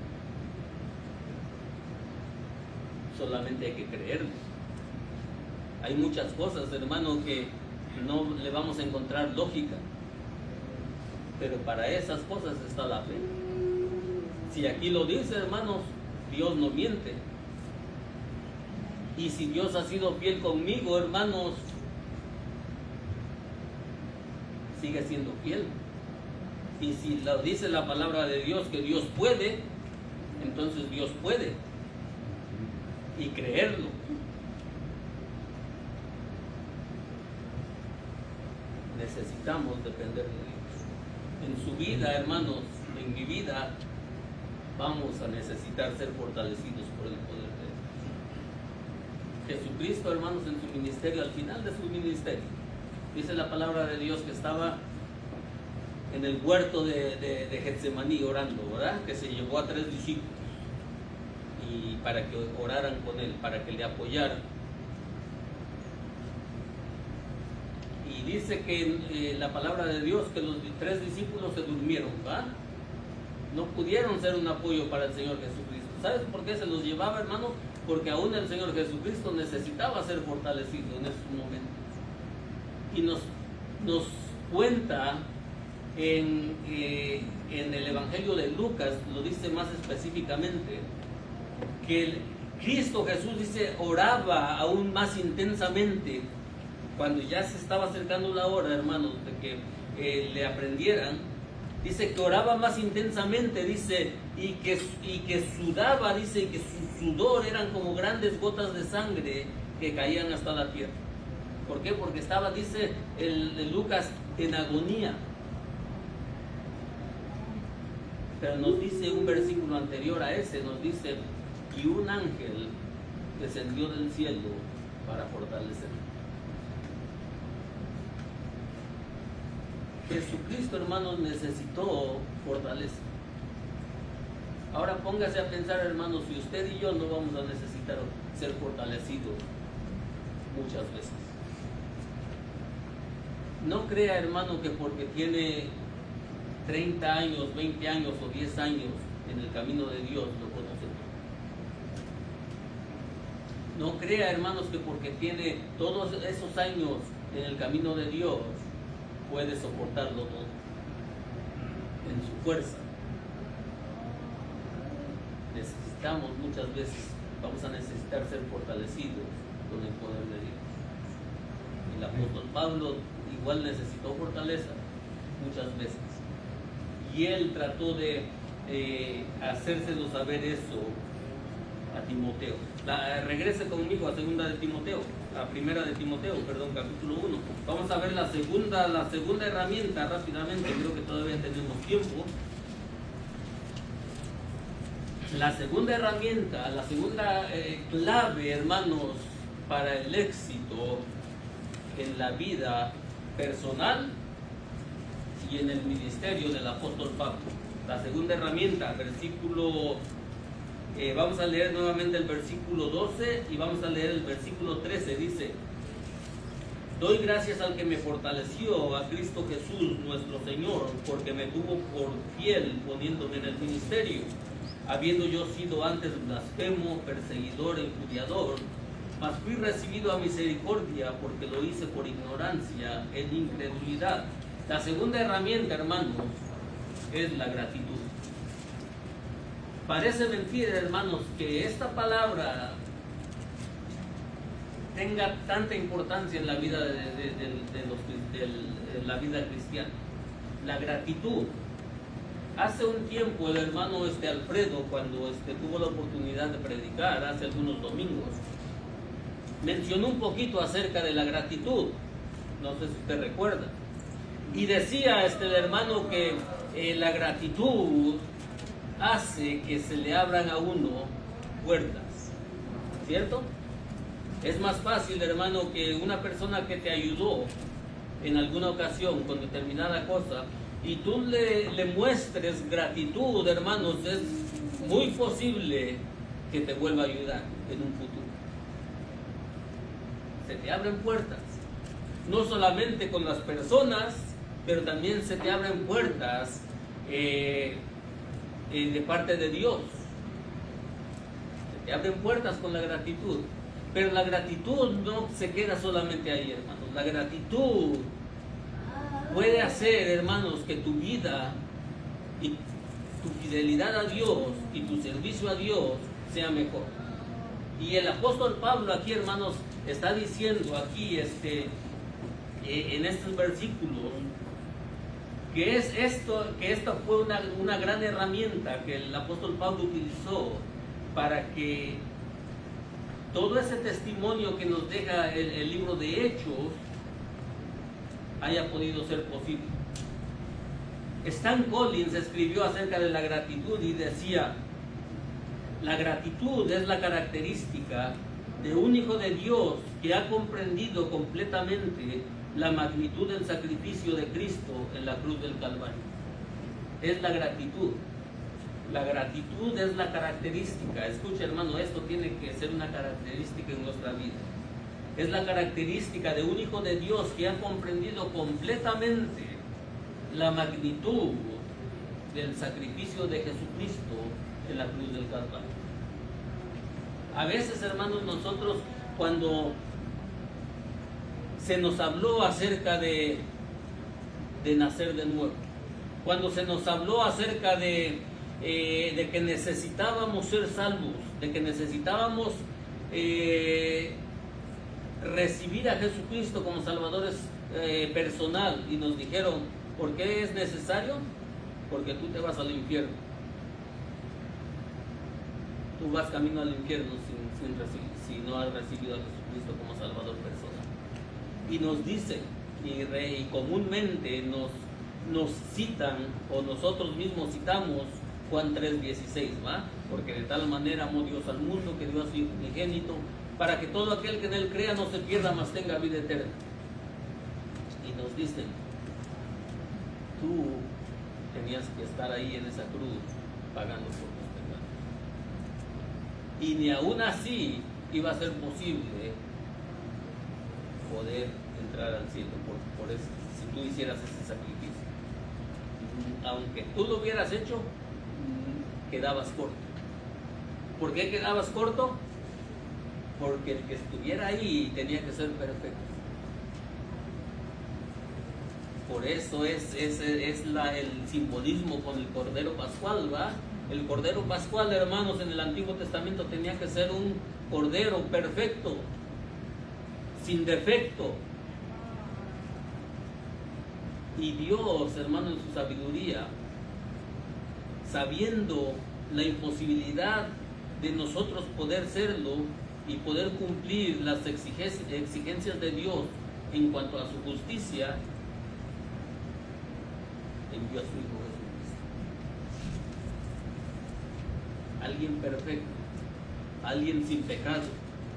solamente hay que creerle. Hay muchas cosas, hermano, que no le vamos a encontrar lógica, pero para esas cosas está la fe. Si aquí lo dice, hermanos, Dios no miente. Y si Dios ha sido fiel conmigo, hermanos, sigue siendo fiel. Y si lo dice la palabra de Dios que Dios puede, entonces Dios puede. Y creerlo. Necesitamos depender de Dios. En su vida, hermanos, en mi vida, vamos a necesitar ser fortalecidos por el poder de Dios. Jesucristo, hermanos, en su ministerio, al final de su ministerio, dice la palabra de Dios que estaba en el huerto de Getsemaní orando, ¿verdad? Que se llevó a 3 discípulos y para que oraran con él, para que le apoyaran. Y dice que la palabra de Dios que los 3 discípulos se durmieron, ¿verdad? No pudieron ser un apoyo para el Señor Jesucristo. ¿Sabes por qué se los llevaba, hermano? Porque aún el Señor Jesucristo necesitaba ser fortalecido en esos momentos. Y nos cuenta en el Evangelio de Lucas, lo dice más específicamente, que Cristo Jesús dice, oraba aún más intensamente cuando ya se estaba acercando la hora, hermanos, de que le aprendieran. Dice que oraba más intensamente, dice, y que sudaba, dice, y que su sudor eran como grandes gotas de sangre que caían hasta la tierra. ¿Por qué? Porque estaba, dice el Lucas, en agonía. Pero nos dice un versículo anterior a ese, nos dice, y un ángel descendió del cielo para fortalecer. Jesucristo, hermanos, necesitó fortaleza. Ahora póngase a pensar, hermanos, si usted y yo no vamos a necesitar ser fortalecidos muchas veces. No crea, hermano, que porque tiene 30 años, 20 años o 10 años en el camino de Dios lo conoce todo. No crea, hermanos, que porque tiene todos esos años en el camino de Dios puede soportarlo todo en su fuerza. Necesitamos muchas veces, vamos a necesitar ser fortalecidos con el poder de Dios. El apóstol Pablo igual necesitó fortaleza muchas veces. Y él trató de hacérselo saber eso a Timoteo. Regrese conmigo a segunda de Timoteo, a primera de Timoteo, perdón, capítulo 1. Vamos a ver la segunda herramienta rápidamente, creo que todavía tenemos tiempo. La segunda herramienta, la segunda clave, hermanos, para el éxito en la vida personal y en el ministerio del apóstol Pablo. La segunda herramienta, versículo, vamos a leer nuevamente el versículo 12 y vamos a leer el versículo 13, dice: doy gracias al que me fortaleció, a Cristo Jesús nuestro Señor, porque me tuvo por fiel poniéndome en el ministerio, habiendo yo sido antes blasfemo, perseguidor e injuriador, mas fui recibido a misericordia porque lo hice por ignorancia en incredulidad. La segunda herramienta, hermanos, es la gratitud. Parece mentira, hermanos, que esta palabra tenga tanta importancia en la vida de la vida cristiana. La gratitud. Hace un tiempo el hermano Alfredo, cuando tuvo la oportunidad de predicar hace algunos domingos, mencionó un poquito acerca de la gratitud. No sé si usted recuerda. Y decía el hermano que la gratitud hace que se le abran a uno puertas, ¿cierto? Es más fácil, hermano, que una persona que te ayudó en alguna ocasión con determinada cosa y tú le muestres gratitud, hermanos, es muy posible que te vuelva a ayudar en un futuro. Se te abren puertas, no solamente con las personas, pero también se te abren puertas de parte de Dios. Se Te abren puertas con la gratitud. Pero la gratitud no se queda solamente ahí, hermanos. La gratitud puede hacer, hermanos, que tu vida y tu fidelidad a Dios y tu servicio a Dios sea mejor. Y el apóstol Pablo aquí, hermanos, está diciendo aquí en estos versículos que esta fue una gran herramienta que el apóstol Pablo utilizó para que todo ese testimonio que nos deja el libro de Hechos haya podido ser posible. Stan Collins escribió acerca de la gratitud y decía: la gratitud es la característica de un hijo de Dios que ha comprendido completamente la magnitud del sacrificio de Cristo en la cruz del Calvario. Es la gratitud. La gratitud es la característica. Escucha, hermano, esto tiene que ser una característica en nuestra vida. Es la característica de un hijo de Dios que ha comprendido completamente la magnitud del sacrificio de Jesucristo en la cruz del Calvario. A veces, hermanos, nosotros cuando se nos habló acerca de nacer de nuevo, cuando se nos habló acerca de que necesitábamos ser salvos, de que necesitábamos recibir a Jesucristo como Salvador personal, y nos dijeron: ¿por qué es necesario? Porque tú te vas al infierno. Tú vas camino al infierno si no has recibido a Jesucristo como Salvador personal. Y nos dicen, y comúnmente nos citan, o nosotros mismos citamos Juan 3:16, ¿va? Porque de tal manera amó Dios al mundo que dio a su Hijo unigénito, para que todo aquel que en él crea no se pierda, mas tenga vida eterna. Y nos dicen: tú tenías que estar ahí en esa cruz pagando por tus pecados. Y ni aún así iba a ser posible poder entrar al cielo por eso, si tú hicieras ese sacrificio. Aunque tú lo hubieras hecho, quedabas corto. ¿Por qué quedabas corto? Porque el que estuviera ahí tenía que ser perfecto. Por eso es el simbolismo con el Cordero Pascual, ¿va? El Cordero Pascual, hermanos, en el Antiguo Testamento tenía que ser un Cordero perfecto, sin defecto. Y Dios, hermano, en su sabiduría, sabiendo la imposibilidad de nosotros poder serlo y poder cumplir las exigencias de Dios en cuanto a su justicia, envió a su Hijo Jesucristo. Alguien perfecto, alguien sin pecado.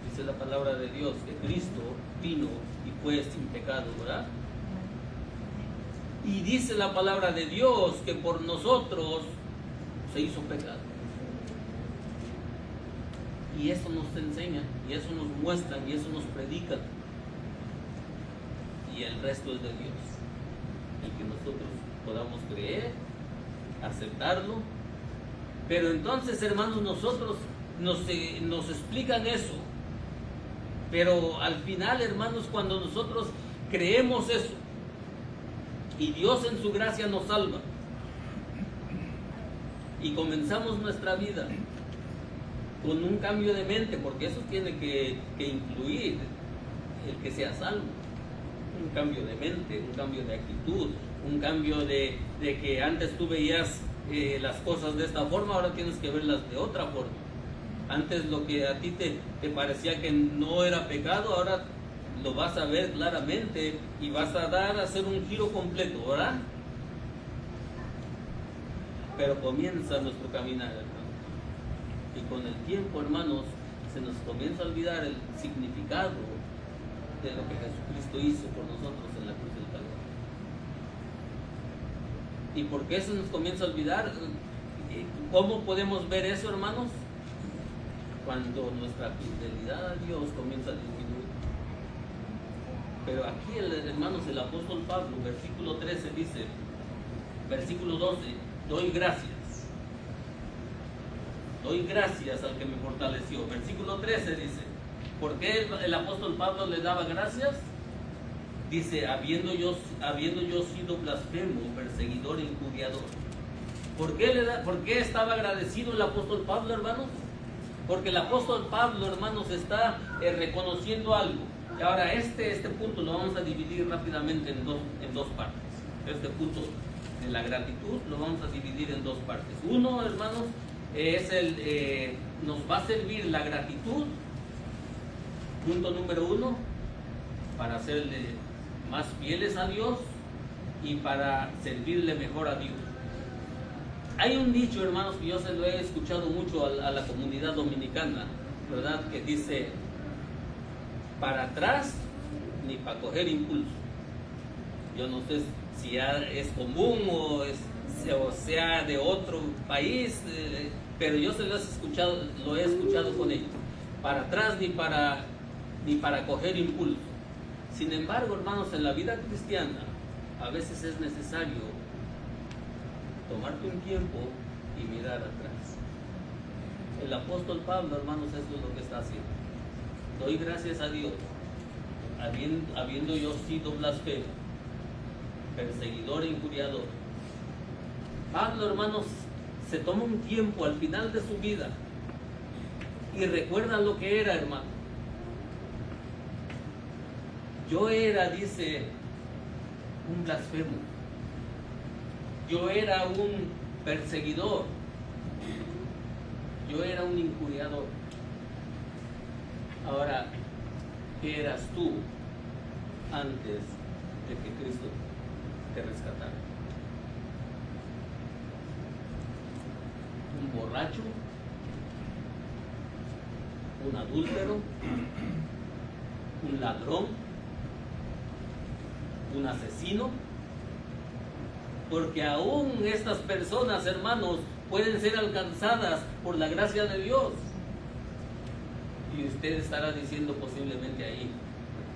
Dice la palabra de Dios que Cristo vino y fue sin pecado, ¿verdad? Y dice la palabra de Dios que por nosotros se hizo pecado. Y eso nos enseña, y eso nos muestran, y eso nos predican. Y el resto es de Dios. Y que nosotros podamos creer, aceptarlo. Pero entonces, hermanos, nosotros nos explican eso. Pero al final, hermanos, cuando nosotros creemos eso, y Dios en su gracia nos salva, y comenzamos nuestra vida con un cambio de mente, porque eso tiene que incluir el que sea salvo. Un cambio de mente, un cambio de actitud, un cambio de que antes tú veías las cosas de esta forma, ahora tienes que verlas de otra forma. Antes lo que a ti te parecía que no era pecado, ahora lo vas a ver claramente y vas a hacer un giro completo, ¿verdad? Pero comienza nuestro caminar, hermano. Y con el tiempo, hermanos, se nos comienza a olvidar el significado de lo que Jesucristo hizo por nosotros en la cruz del Calvario. ¿Y por qué se nos comienza a olvidar? ¿Cómo podemos ver eso, hermanos? Cuando nuestra fidelidad a Dios comienza a disminuir. Pero aquí, hermanos, el apóstol Pablo, versículo 13 dice, versículo 12, doy gracias doy gracias al que me fortaleció. Versículo 13 dice, ¿por qué el apóstol Pablo le daba gracias? Dice, habiendo yo sido blasfemo, perseguidor e injuriador. ¿Por qué estaba agradecido el apóstol Pablo, hermanos? Porque el apóstol Pablo, hermanos, está reconociendo algo. Y ahora este punto lo vamos a dividir rápidamente en dos partes. Este punto de la gratitud lo vamos a dividir en dos partes. Uno, hermanos, nos va a servir la gratitud, punto número 1, para hacerle más fieles a Dios y para servirle mejor a Dios. Hay un dicho, hermanos, que yo se lo he escuchado mucho a la comunidad dominicana, ¿verdad? Que dice, para atrás ni para coger impulso. Yo no sé si es común o sea de otro país, pero yo lo he escuchado con ellos. Para atrás ni para coger impulso. Sin embargo, hermanos, en la vida cristiana a veces es necesario tomarte un tiempo y mirar atrás. El apóstol Pablo, hermanos, eso es lo que está haciendo. Doy gracias a Dios, habiendo yo sido blasfemo, perseguidor e injuriador. Pablo, hermanos, se toma un tiempo al final de su vida y recuerda lo que era, hermano. Yo era, dice, un blasfemo. Yo era un perseguidor. Yo era un injuriador. Ahora, ¿qué eras tú antes de que Cristo te rescatara? ¿Un borracho? ¿Un adúltero? ¿Un ladrón? ¿Un asesino? Porque aún estas personas, hermanos, pueden ser alcanzadas por la gracia de Dios. Y usted estará diciendo posiblemente ahí,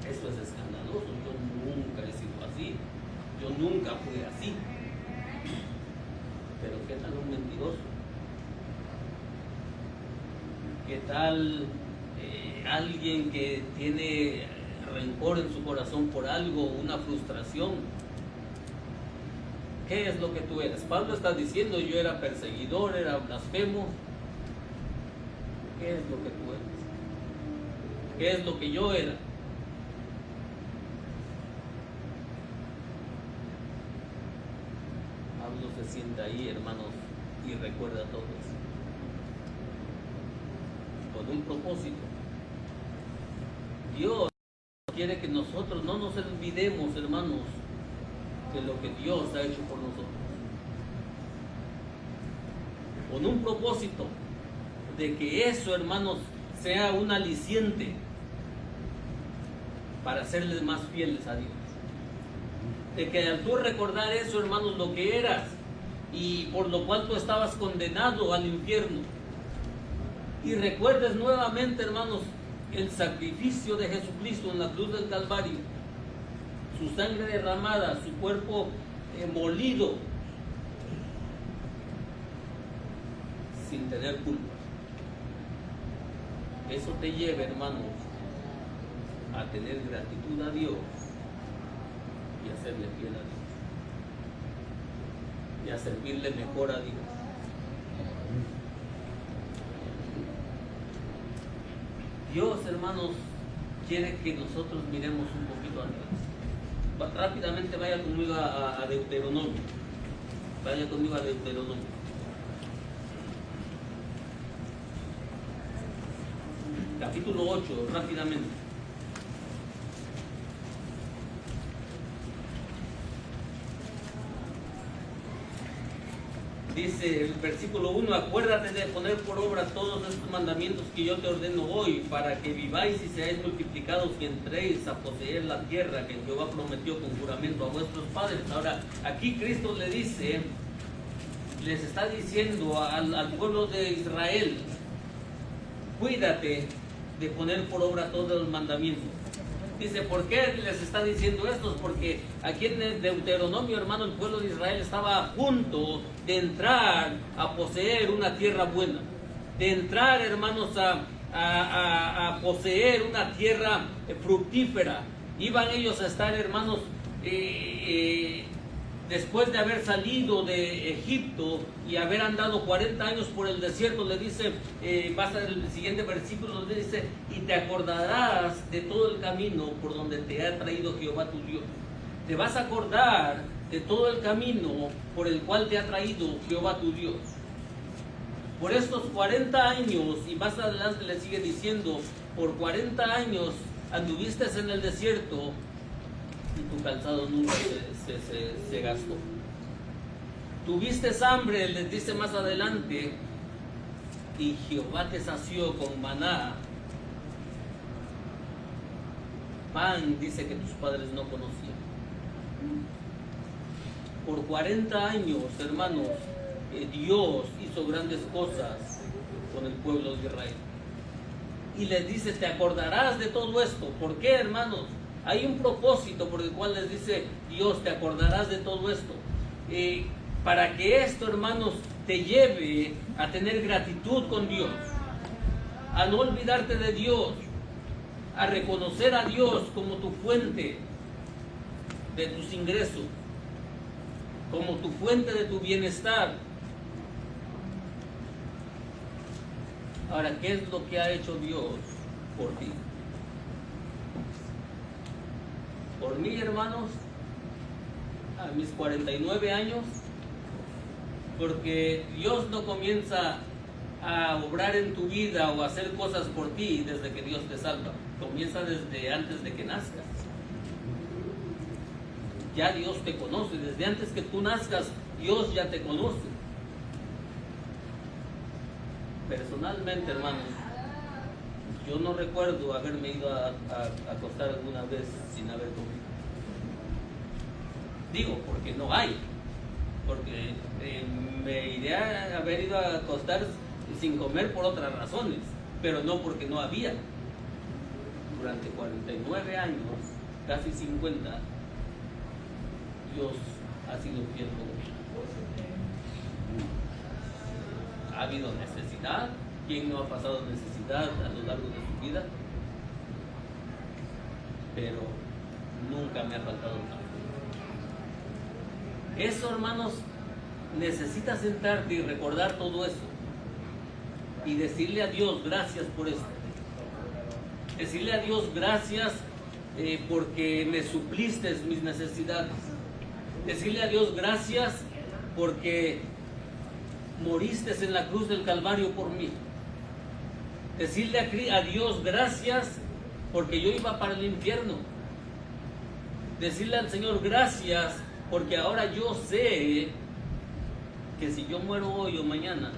eso es escandaloso, yo nunca he sido así, yo nunca fui así. Pero ¿qué tal un mentiroso? ¿Qué tal alguien que tiene rencor en su corazón por algo, una frustración? ¿Qué es lo que tú eres? Pablo está diciendo, yo era perseguidor, era blasfemo. ¿Qué es lo que tú eres? ¿Qué es lo que yo era? Pablo se sienta ahí, hermanos, y recuerda todo eso. Con un propósito. Dios quiere que nosotros no nos olvidemos, hermanos, de lo que Dios ha hecho por nosotros. Con un propósito de que eso, hermanos, sea un aliciente para serles más fieles a Dios. De que al tú recordar eso, hermanos, lo que eras y por lo cual tú estabas condenado al infierno, y recuerdes nuevamente, hermanos, el sacrificio de Jesucristo en la cruz del Calvario, su sangre derramada, su cuerpo molido, sin tener culpa. Eso te lleva, hermanos, a tener gratitud a Dios y a serle fiel a Dios y a servirle mejor a Dios. Dios, hermanos, quiere que nosotros miremos un poquito a Dios. Rápidamente vaya conmigo a Deuteronomio. Vaya conmigo a Deuteronomio. Capítulo 8, rápidamente. Dice el versículo 1, acuérdate de poner por obra todos estos mandamientos que yo te ordeno hoy, para que viváis y seáis multiplicados y entréis a poseer la tierra que Jehová prometió con juramento a vuestros padres. Ahora, aquí Cristo le dice, les está diciendo al pueblo de Israel, cuídate de poner por obra todos los mandamientos. Dice, ¿por qué les está diciendo esto? Porque aquí en el Deuteronomio, hermano, el pueblo de Israel estaba a punto de entrar a poseer una tierra buena. de entrar, hermanos, a poseer una tierra fructífera. Iban ellos a estar, hermanos, después de haber salido de Egipto y haber andado 40 años por el desierto, le dice, pasa el siguiente versículo, donde dice, y te acordarás de todo el camino por donde te ha traído Jehová tu Dios. Te vas a acordar de todo el camino por el cual te ha traído Jehová tu Dios. Por estos 40 años, y más adelante le sigue diciendo, por 40 años anduviste en el desierto y tu calzado nunca se gastó. Tuviste hambre, les dice más adelante, y Jehová te sació con maná. Pan, dice, que tus padres no conocían. Por 40 años, hermanos, Dios hizo grandes cosas con el pueblo de Israel. Y les dice, te acordarás de todo esto. ¿Por qué, hermanos? Hay un propósito por el cual les dice Dios, te acordarás de todo esto. Para que esto, hermanos, te lleve a tener gratitud con Dios, a no olvidarte de Dios, a reconocer a Dios como tu fuente de tus ingresos, como tu fuente de tu bienestar. Ahora, ¿qué es lo que ha hecho Dios por ti? Por mí, hermanos, a mis 49 años, porque Dios no comienza a obrar en tu vida o a hacer cosas por ti desde que Dios te salva. Comienza desde antes de que nazcas. Ya Dios te conoce, desde antes que tú nazcas, Dios ya te conoce. Personalmente, hermanos, yo no recuerdo haberme ido a acostar alguna vez sin haber comido. Digo, porque no hay. Porque me iré a haber ido a acostar sin comer por otras razones, pero no porque no había. Durante 49 años, casi 50, Dios ha sido fiel conmigo. Ha habido necesidad. ¿Quién no ha pasado necesidad a lo largo de su vida? Pero nunca me ha faltado nada. Eso, hermanos, necesitas sentarte y recordar todo eso y decirle a Dios gracias por esto. Decirle a Dios gracias porque me supliste mis necesidades. Decirle a Dios gracias porque moriste en la cruz del Calvario por mí. Decirle a Dios gracias porque yo iba para el infierno. Decirle al Señor gracias porque ahora yo sé que si yo muero hoy o mañana,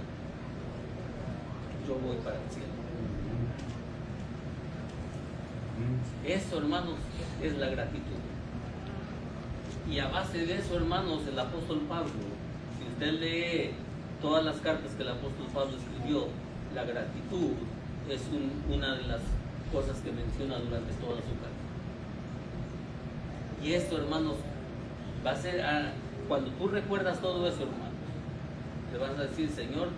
yo voy para el cielo. Eso, hermanos, es la gratitud. Y a base de eso, hermanos, el apóstol Pablo, si usted lee todas las cartas que el apóstol Pablo escribió, la gratitud es una de las cosas que menciona durante toda su carta. Y esto, hermanos, va a ser, cuando tú recuerdas todo eso, hermanos, le vas a decir, Señor,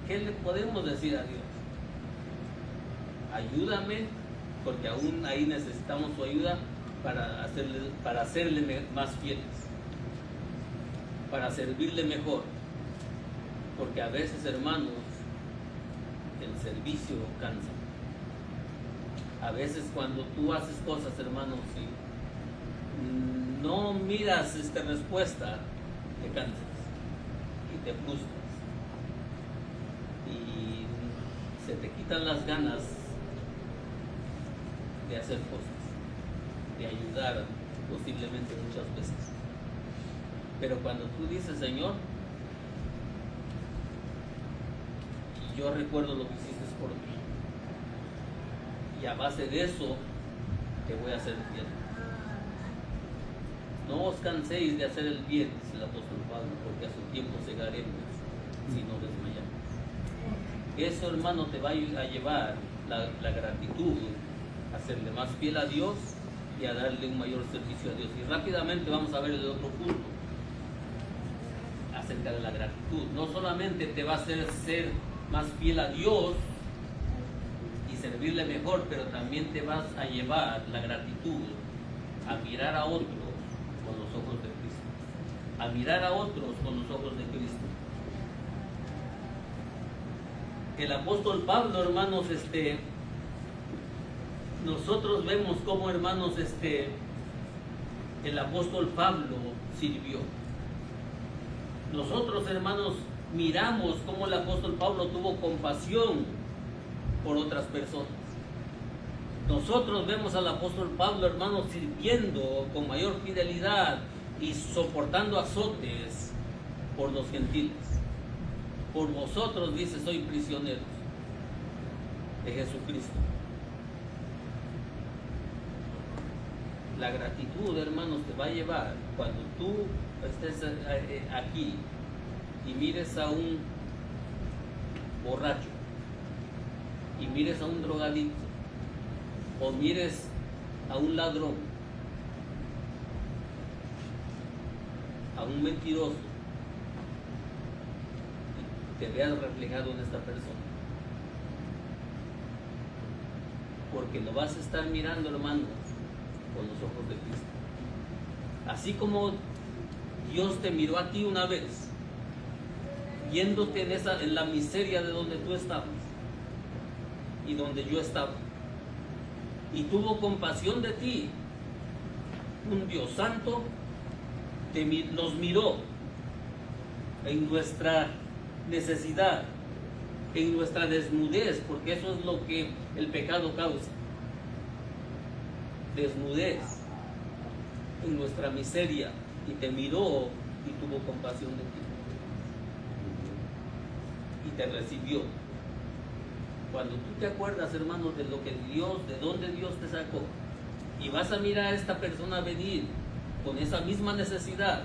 ¿qué le podemos decir a Dios? Ayúdame, porque aún ahí necesitamos su ayuda para hacerle más fieles, para servirle mejor. Porque a veces, hermanos, el servicio cansa. A veces cuando tú haces cosas, hermanos, y no miras esta respuesta, te cansas y te frustras y se te quitan las ganas de hacer cosas, de ayudar posiblemente muchas veces. Pero cuando tú dices, Señor, yo recuerdo lo que hiciste por mí, y a base de eso te voy a hacer fiel. No os canséis de hacer el bien, dice el apóstol Pablo, porque a su tiempo segaremos si no desmayamos. Eso, hermano, te va a llevar la gratitud, a serle más fiel a Dios y a darle un mayor servicio a Dios. Y rápidamente vamos a ver el otro punto acerca de la gratitud. No solamente te va a hacer ser más fiel a Dios y servirle mejor, pero también te vas a llevar la gratitud a mirar a otros con los ojos de Cristo, a mirar a otros con los ojos de Cristo. El apóstol Pablo, hermanos, nosotros vemos cómo, hermanos, el apóstol Pablo sirvió. Nosotros, hermanos, miramos cómo el apóstol Pablo tuvo compasión por otras personas. Nosotros vemos al apóstol Pablo, hermanos, sirviendo con mayor fidelidad y soportando azotes por los gentiles. Por vosotros, dice, soy prisionero de Jesucristo. La gratitud, hermanos, te va a llevar cuando tú estés aquí y mires a un borracho, y mires a un drogadicto, o mires a un ladrón, a un mentiroso, y te veas reflejado en esta persona. Porque lo vas a estar mirando, hermanos, con los ojos de Cristo. Así como Dios te miró a ti una vez, viéndote en la miseria de donde tú estabas y donde yo estaba, y tuvo compasión de ti, un Dios santo nos miró en nuestra necesidad, en nuestra desnudez, porque eso es lo que el pecado causa, desnudez, en nuestra miseria, y te miró y tuvo compasión de ti y te recibió. Cuando tú te acuerdas, hermanos, de lo que Dios, de dónde Dios te sacó, y vas a mirar a esta persona venir con esa misma necesidad,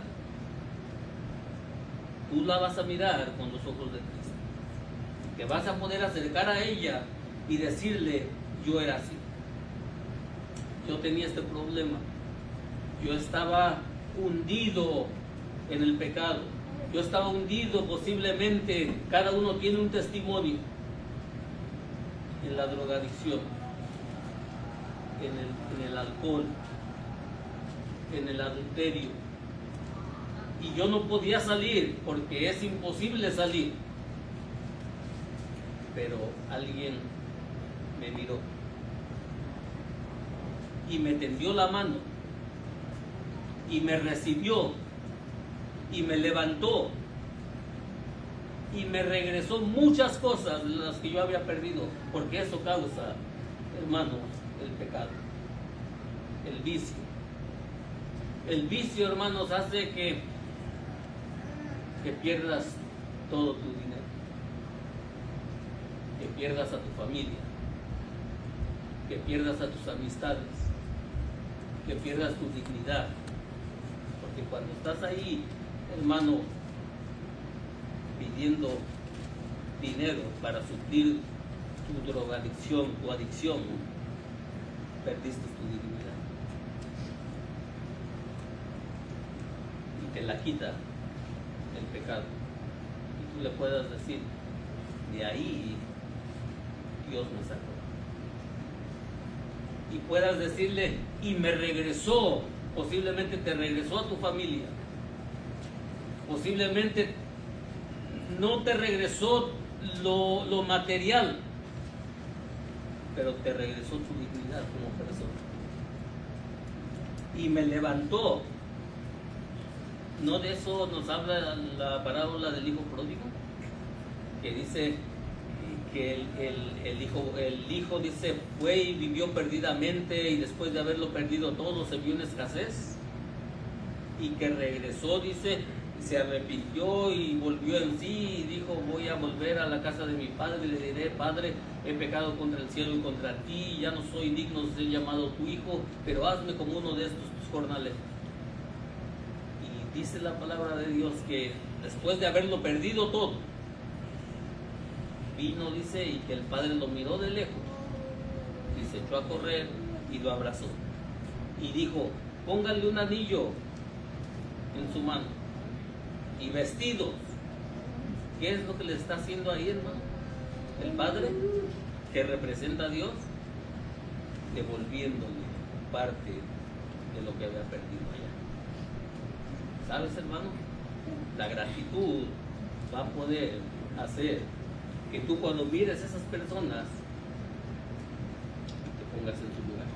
tú la vas a mirar con los ojos de Cristo. Te vas a poder acercar a ella y decirle: yo era así, yo tenía este problema, yo estaba hundido en el pecado, yo estaba hundido, posiblemente cada uno tiene un testimonio, en la drogadicción, en el alcohol, en el adulterio, y yo no podía salir porque es imposible salir, pero alguien me miró y me tendió la mano y me recibió y me levantó y me regresó muchas cosas de las que yo había perdido, porque eso causa, hermanos, el pecado, el vicio. El vicio, hermanos, hace que pierdas todo tu dinero, que pierdas a tu familia, que pierdas a tus amistades, que pierdas tu dignidad, porque cuando estás ahí, hermano, pidiendo dinero para suplir tu drogadicción, tu adicción, perdiste tu dignidad y te la quita el pecado. Y tú le puedas decir: de ahí Dios me sacó. Y puedas decirle: y me regresó. Posiblemente te regresó a tu familia, posiblemente no te regresó lo material, pero te regresó tu dignidad como persona. Y me levantó. ¿No de eso nos habla la parábola del hijo pródigo? Que dice que el hijo dice, fue y vivió perdidamente, y después de haberlo perdido todo se vio en escasez, y que regresó, dice, se arrepintió y volvió en sí y dijo: voy a volver a la casa de mi padre y le diré: Padre, he pecado contra el cielo y contra ti, ya no soy digno de ser llamado tu hijo, pero hazme como uno de estos tus jornaleros. Y dice la palabra de Dios que después de haberlo perdido todo, vino, dice, y que el padre lo miró de lejos y se echó a correr y lo abrazó y dijo: póngale un anillo en su mano y vestidos. ¿Qué es lo que le está haciendo ahí, hermano? el Padre, que representa a Dios, devolviéndole parte de lo que había perdido allá. ¿Sabes, hermano? La gratitud va a poder hacer que tú, cuando mires a esas personas, te pongas en su lugar.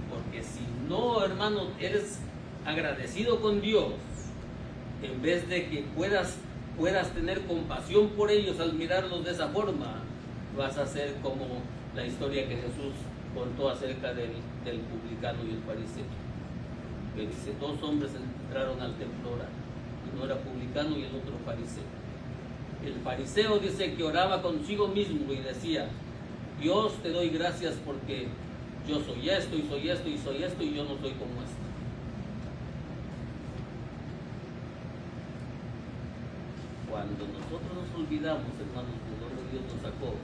Porque si no, hermano, eres agradecido con Dios, en vez de que puedas tener compasión por ellos al mirarlos de esa forma, vas a ser como la historia que Jesús contó acerca del publicano y el fariseo, que dice: dos hombres entraron al templo a orar, uno era publicano y el otro fariseo. El fariseo dice que oraba consigo mismo y decía: Dios, te doy gracias porque yo soy esto y soy esto y soy esto y yo no soy como esto. Cuando nosotros nos olvidamos, hermanos, de donde Dios nos sacó,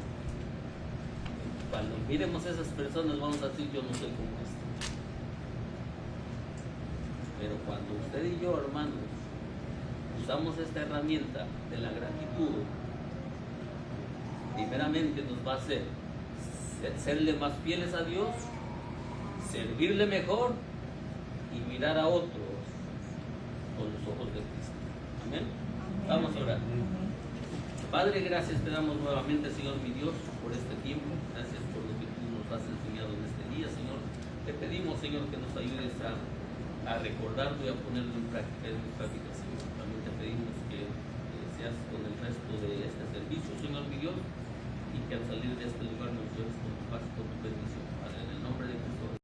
cuando miremos a esas personas vamos a decir: yo no soy como esto. Pero cuando usted y yo, hermanos, usamos esta herramienta de la gratitud, primeramente nos va a hacer serle más fieles a Dios, servirle mejor y mirar a otros con los ojos de Cristo. Amén. Vamos a orar. Padre, gracias te damos nuevamente, Señor mi Dios, por este tiempo. Gracias por lo que tú nos has enseñado en este día, Señor. Te pedimos, Señor, que nos ayudes a recordarlo y a ponerlo en práctica, Señor. También te pedimos que seas con el resto de este servicio, Señor mi Dios, y que al salir de este lugar nos lleves con tu paz y con tu bendición, Padre, en el nombre de Cristo.